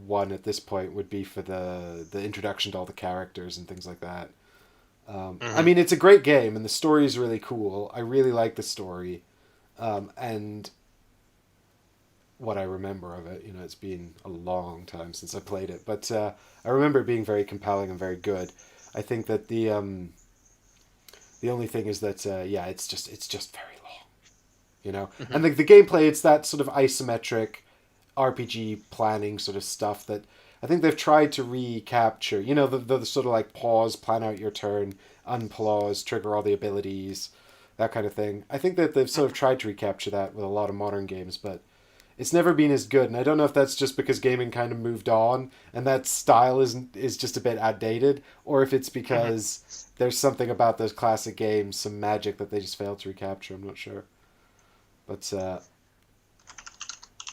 1 at this point would be for the introduction to all the characters and things like that. I mean, it's a great game, and the story is really cool. I really like the story, and what I remember of it, it's been a long time since I played it, but I remember it being very compelling and very good. I think that the only thing is that it's just very long, and the gameplay, it's that sort of isometric RPG planning sort of stuff that I think they've tried to recapture. The sort of like pause, plan out your turn, unpause, trigger all the abilities, that kind of thing. I think that they've sort of tried to recapture that with a lot of modern games, but it's never been as good. And I don't know if that's just because gaming kind of moved on and that style is just a bit outdated, or if it's because there's something about those classic games, some magic that they just failed to recapture. I'm not sure. But so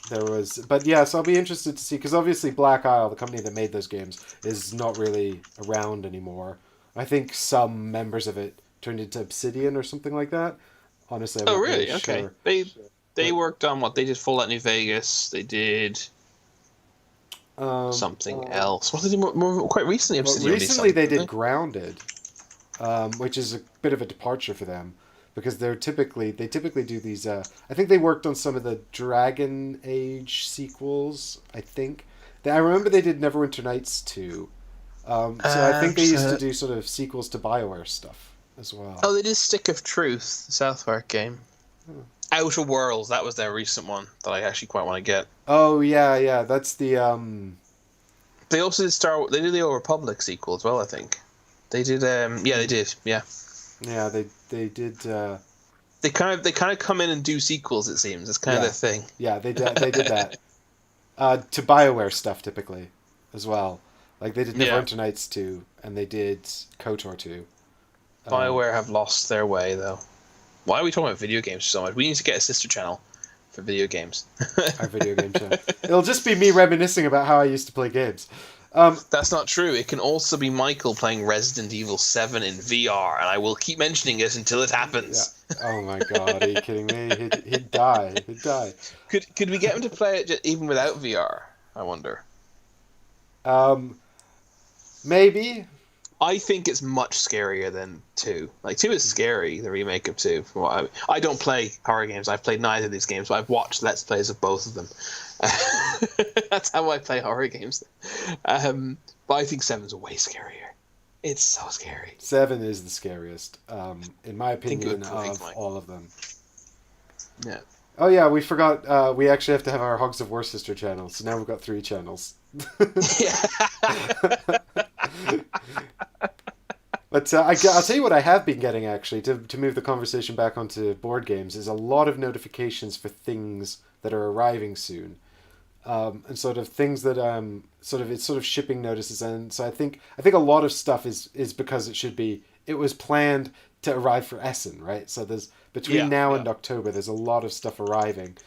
I'll be interested to see, because obviously Black Isle, the company that made those games, is not really around anymore. I think some members of it turned into Obsidian or something like that. Honestly, I'm not
really?
really
Okay.
sure.
They worked on what? They did Fallout New Vegas. They did something else. What did they do more quite recently? Obsidian
Recently they did Grounded, which is a bit of a departure for them, because they typically do these. I think they worked on some of the Dragon Age sequels. I think I remember they did Neverwinter Nights 2. So I think they used to do sort of sequels to BioWare stuff as well.
Oh, they did Stick of Truth, the South Park game. Outer Worlds, that was their recent one that I actually quite want to get.
Oh yeah, that's the.
They also did They did the Old Republic sequel as well, I think. They did. They did. Yeah.
Yeah, they did.
They kind of come in and do sequels. It seems it's kind of their thing.
Yeah, they did that. To BioWare stuff typically, as well. Like they did Neverwinter Nights 2, and they did KOTOR 2.
BioWare have lost their way though. Why are we talking about video games so much? We need to get a sister channel for video games.
Our video game channel. It'll just be me reminiscing about how I used to play games.
That's not true. It can also be Michael playing Resident Evil 7 in VR, and I will keep mentioning it until it happens.
Yeah. Oh my god, are you kidding me? He'd die. He'd die.
Could we get him to play it even without VR? I wonder.
Maybe.
I think it's much scarier than 2. Like 2 is scary, the remake of 2. From what I don't play horror games. I've played neither of these games, but I've watched Let's Plays of both of them. That's how I play horror games. But I think 7's way scarier. It's so scary.
7 is the scariest, in my opinion, of all of them.
Yeah.
Oh yeah, we forgot. We actually have to have our Hogs of War sister channel, so now we've got 3 channels. But I'll tell you what I have been getting, actually, to move the conversation back onto board games, is a lot of notifications for things that are arriving soon, and sort of things that it's sort of shipping notices, and so I think a lot of stuff is because it was planned to arrive for Essen, right? So there's between now and October, there's a lot of stuff arriving,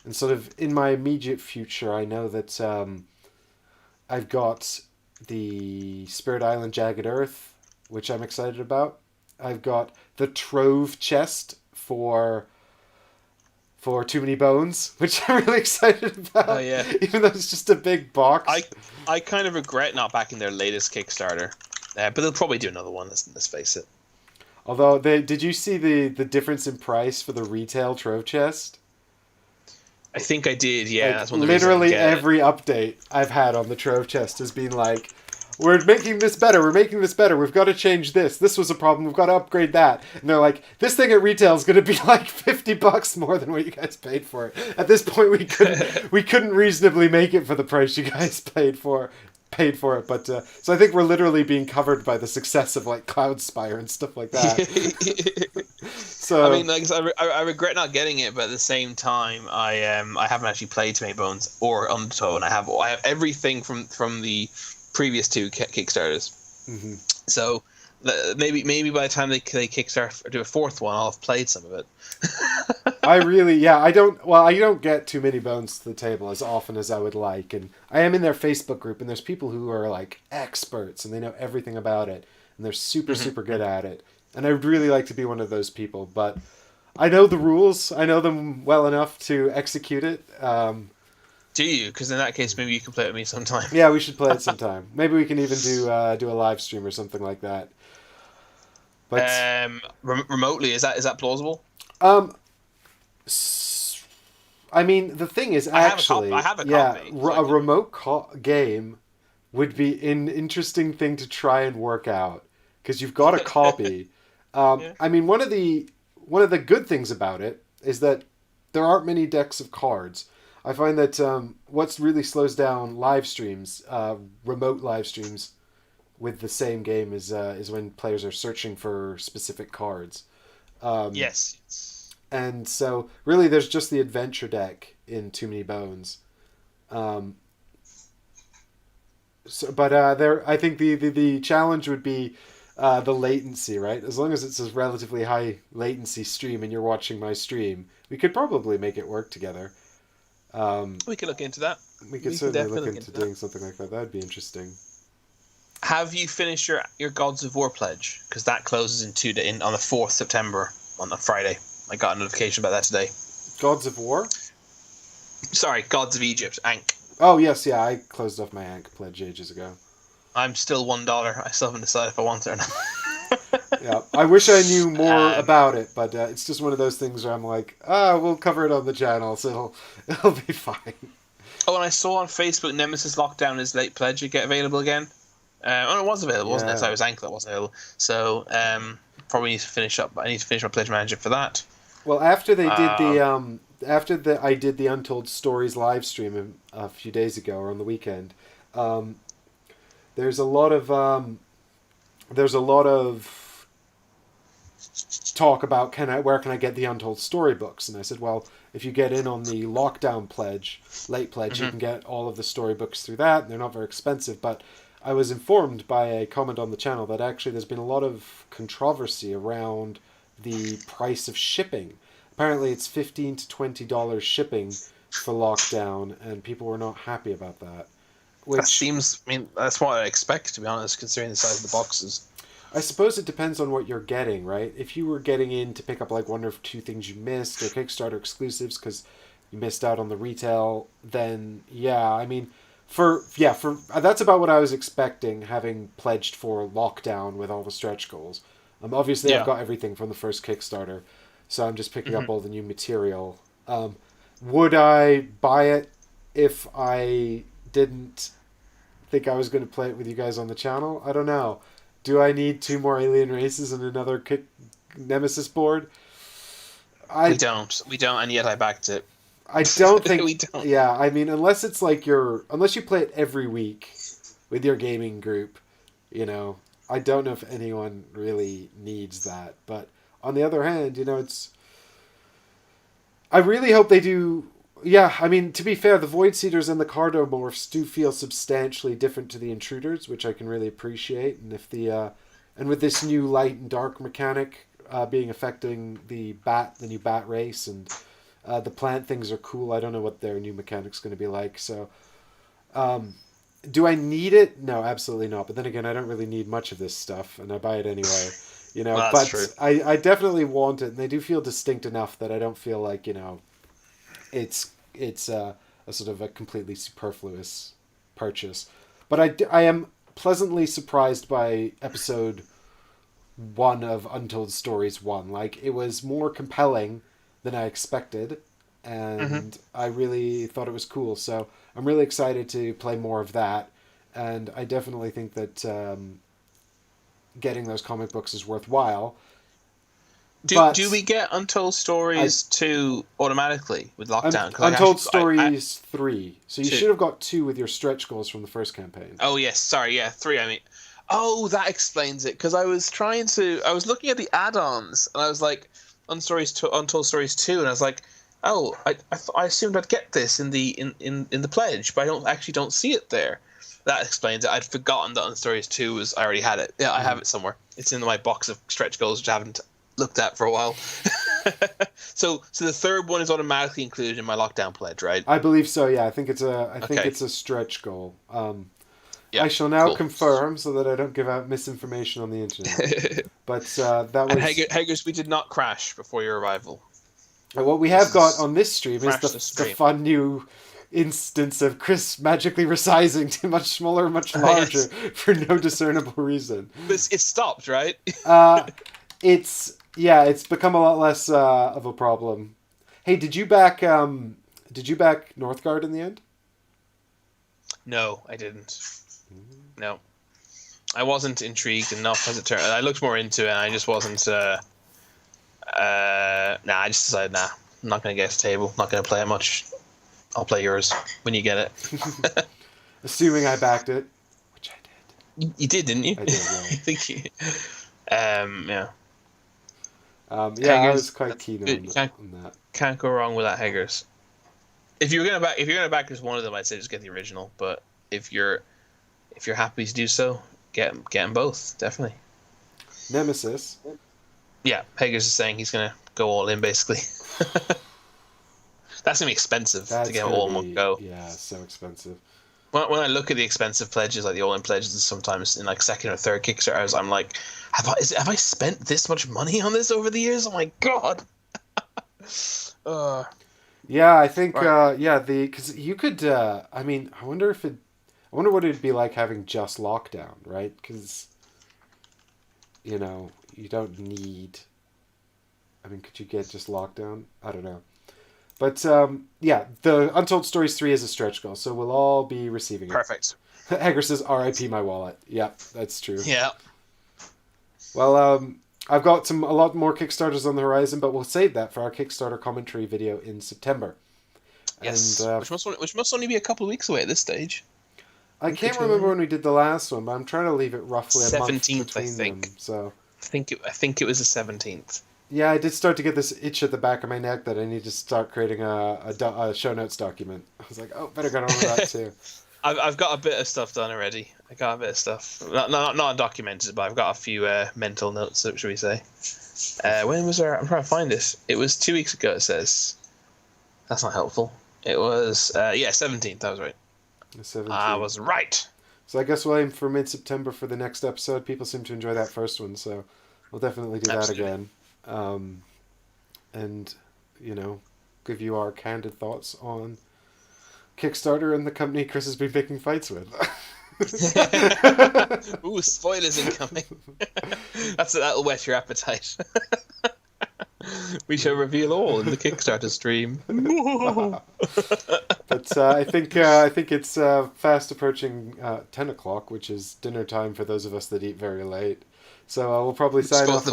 and sort of in my immediate future, I know that I've got the Spirit Island Jagged Earth, which I'm excited about. I've got the Trove chest for Too Many Bones, which I'm really excited about.
Oh yeah.
Even though it's just a big box.
I kind of regret not backing their latest Kickstarter. But they'll probably do another one, let's face it.
Although, did you see the difference in price for the retail Trove chest?
I think I did, yeah.
Like,
that's one of the
literally
reasons I get
every update I've had on the Trove chest has been like, we're making this better. We're making this better. We've got to change this. This was a problem. We've got to upgrade that. And they're like, this thing at retail is going to be like $50 more than what you guys paid for it. At this point, we couldn't reasonably make it for the price you guys paid for it. But so I think we're literally being covered by the success of like Cloud Spire and stuff like that. So
I mean, like I regret not getting it, but at the same time, I haven't actually played Too Many Bones or Undertow, and I have everything from the previous two Kickstarters.
Mm-hmm.
So maybe by the time they kickstart or do a fourth one, I'll have played some of it.
I don't get Too Many Bones to the table as often as I would like, and I am in their Facebook group, and there's people who are like experts and they know everything about it, and they're super good at it, and I would really like to be one of those people, but I know the rules, I know them well enough to execute it.
Do you? Because in that case, maybe you can play it with me sometime.
Yeah, we should play it sometime. Maybe we can even do a live stream or something like that. But
remotely, is that plausible?
I mean, the thing is, actually,
I have a copy.
A remote game would be an interesting thing to try and work out because you've got a copy.
Yeah.
I mean, one of the good things about it is that there aren't many decks of cards. I find that what really slows down live streams, remote live streams, with the same game is when players are searching for specific cards.
Yes.
And so, really, there's just the adventure deck in Too Many Bones. I think the challenge would be the latency, right? As long as it's a relatively high latency stream and you're watching my stream, we could probably make it work together.
We could look into that.
We could certainly look into doing something like that. That'd be interesting.
Have you finished your Gods of War pledge? Because that closes on the 4th September on a Friday. I got a notification about that today.
Gods of War?
Sorry, Gods of Egypt, Ankh.
Oh, yes, yeah, I closed off my Ankh pledge ages ago.
I'm still $1. I still haven't decided if I want it or not.
Yeah, I wish I knew more about it, but it's just one of those things where I'm like, we'll cover it on the channel, so it'll be fine.
Oh, and I saw on Facebook Nemesis Lockdown is late pledge get available again. It was available, wasn't it? So it was Ankh that wasn't available. So probably need to finish up. I need to finish my pledge manager for that.
Well, after they did I did the Untold Stories live stream a few days ago or on the weekend. There's a lot of talk about where can I get the Untold Story books, and I said, well, if you get in on the lockdown pledge, late pledge, you can get all of the storybooks through that, and they're not very expensive. But I was informed by a comment on the channel that actually there's been a lot of controversy around the price of shipping. Apparently it's $15 to $20 shipping for lockdown, and people were not happy about that.
That seems, that's what I expect, to be honest, considering the size of the boxes.
I suppose it depends on what you're getting, right? If you were getting in to pick up like one or two things you missed, or Kickstarter exclusives because you missed out on the retail, then for that's about what I was expecting, having pledged for lockdown with all the stretch goals. Obviously I've got everything from the first Kickstarter, so I'm just picking up all the new material. Would I buy it if I didn't think I was going to play it with you guys on the channel? I don't know. Do I need 2 more alien races and another Nemesis board?
We don't, and yet I backed it.
I don't think
we don't.
Yeah, I mean, unless it's like unless you play it every week with your gaming group, I don't know if anyone really needs that. But on the other hand, I really hope they do. Yeah, I mean, to be fair, the Void Seeders and the Cardomorphs do feel substantially different to the Intruders, which I can really appreciate. And if and with this new light and dark mechanic affecting the new bat race, and the plant things are cool. I don't know what their new mechanic's going to be like. So, do I need it? No, absolutely not. But then again, I don't really need much of this stuff, and I buy it anyway.
Well,
but
true.
I definitely want it, and they do feel distinct enough that I don't feel like it's a sort of a completely superfluous purchase. But I am pleasantly surprised by episode 1 of Untold Stories 1. Like, it was more compelling than I expected, and I really thought it was cool. So I'm really excited to play more of that. and I definitely think that getting those comic books is worthwhile.
Do we get Untold Stories 2 automatically with Lockdown?
Untold Stories 3. So you
2.
should have got 2 with your stretch goals from the first campaign.
Oh yes, sorry, yeah, 3. I mean, oh, that explains it. Because I was looking at the add-ons, and I was like, Untold Stories 2, and I was like, oh, I assumed I'd get this in the pledge, but I don't see it there. That explains it. I'd forgotten that Untold Stories 2 was. I already had it. Yeah, I have it somewhere. It's in my box of stretch goals, which I haven't looked at for a while. so the third one is automatically included in my Lockdown pledge, right?
I believe so. Yeah, I think it's a stretch goal.
Yeah,
I shall now confirm so that I don't give out misinformation on the internet. But that was.
And Haggers, we did not crash before your arrival.
And what we have got on this stream is the fun new instance of Chris magically resizing to much smaller, much larger for no discernible reason.
But it stopped, right?
It's become a lot less of a problem. Hey, did you back Northgard in the end?
No, I didn't. No, I wasn't intrigued enough as it turned. I looked more into it, and I just wasn't. I just decided, I'm not going to get to the table. Not going to play it much. I'll play yours when you get it.
Assuming I backed it, which I did.
You did, didn't you?
I did. Yeah.
I think you.
Yeah.
Haggers,
I was quite keen on that.
Can't go wrong with that, Haggers. If you're gonna back just one of them, I'd say just get the original. But if you're happy to do so, get them both, definitely.
Nemesis.
Yeah, Haggers is saying he's gonna go all in, basically. That's gonna be expensive to get all in one go.
Yeah, so expensive.
When I look at the expensive pledges, like the all-in pledges, sometimes in like second or third Kickstarters, I'm like, have I spent this much money on this over the years? Oh my god.
Yeah, I think because you could. I mean, I wonder what it'd be like having just Lockdown, right? Because you don't need. I mean, could you get just Lockdown? I don't know. But the Untold Stories 3 is a stretch goal, so we'll all be receiving it.
Perfect.
Hager says, "R.I.P. my wallet." Yep, that's true.
Yeah.
Well, I've got a lot more Kickstarters on the horizon, but we'll save that for our Kickstarter commentary video in September.
Yes, and, which must only be a couple of weeks away at this stage.
I can't remember when we did the last one, but I'm trying to leave it roughly a month between them. So
I think it was the 17th.
Yeah, I did start to get this itch at the back of my neck that I need to start creating a show notes document. I was like, oh, better get on with that too.
I've got a bit of stuff done already. I got a bit of stuff. Not documented, but I've got a few mental notes, should we say. When was there? I'm trying to find this. It was 2 weeks ago, it says. That's not helpful. It was, 17th. I was right.
17th.
I was right.
So I guess we'll aim for mid-September for the next episode. People seem to enjoy that first one, so we'll definitely do that again. And, give you our candid thoughts on Kickstarter and the company Chris has been picking fights with.
Ooh, spoilers incoming. That'll whet your appetite. We shall reveal all in the Kickstarter stream.
But I think it's fast approaching 10 o'clock, which is dinner time for those of us that eat very late. So we'll probably sign off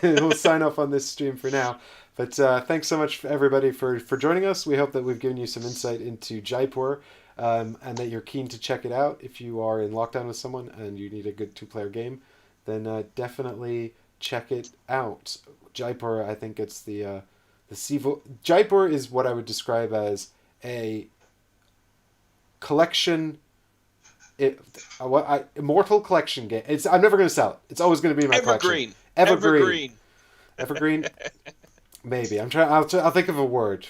we'll sign off on this stream for now. But thanks so much, everybody, for joining us. We hope that we've given you some insight into Jaipur, and that you're keen to check it out. If you are in lockdown with someone and you need a good 2-player game, then definitely check it out. Jaipur, I think it's the Jaipur is what I would describe as a collection. Immortal collection game. I'm never going to sell it. It's always going to be in my collection. Evergreen. Maybe I'll think of a word.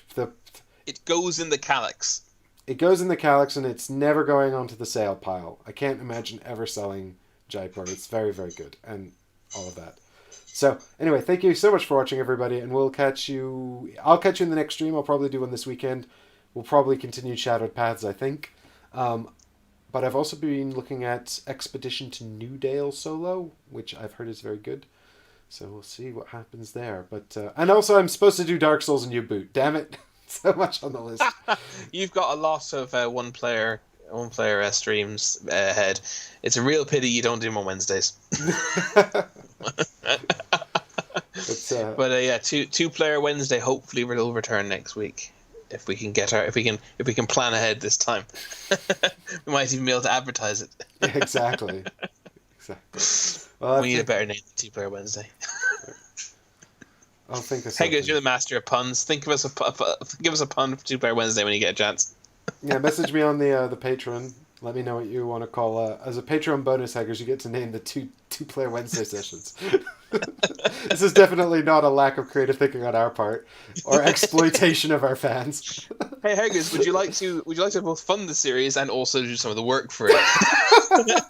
It goes in the calyx.
It goes in the calyx, and it's never going onto the sale pile. I can't imagine ever selling Jaipur. It's very, very good, and all of that. So anyway, thank you so much for watching, everybody, and I'll catch you in the next stream. I'll probably do one this weekend. We'll probably continue Shadowed Paths, I think. But I've also been looking at Expedition to New Dale solo, which I've heard is very good. So we'll see what happens there. But and also I'm supposed to do Dark Souls and U-Boot. Damn it. So much on the list.
You've got a lot of one-player One player streams ahead. It's a real pity you don't do them on Wednesdays.
It's,
But yeah, two player Wednesday. Hopefully, we'll return next week if we can plan ahead this time. We might even be able to advertise it.
exactly. Well,
We need a better name than Two Player Wednesday.
I'll think of
Hey
something.
guys, you're the master of puns. Give us a pun for Two Player Wednesday when you get a chance.
Yeah, message me on the Patreon. Let me know what you want to call. As a Patreon bonus, hackers, you get to name the two player Wednesday sessions. This is definitely not a lack of creative thinking on our part or exploitation of our fans.
Hey Haggis, would you like to both fund the series and also do some of the work for it?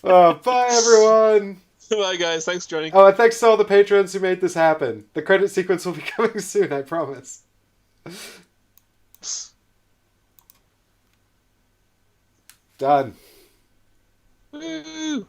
Bye everyone.
Bye guys, thanks for joining.
Oh, and thanks to all the patrons who made this happen. The credit sequence will be coming soon, I promise. Done.
Woo!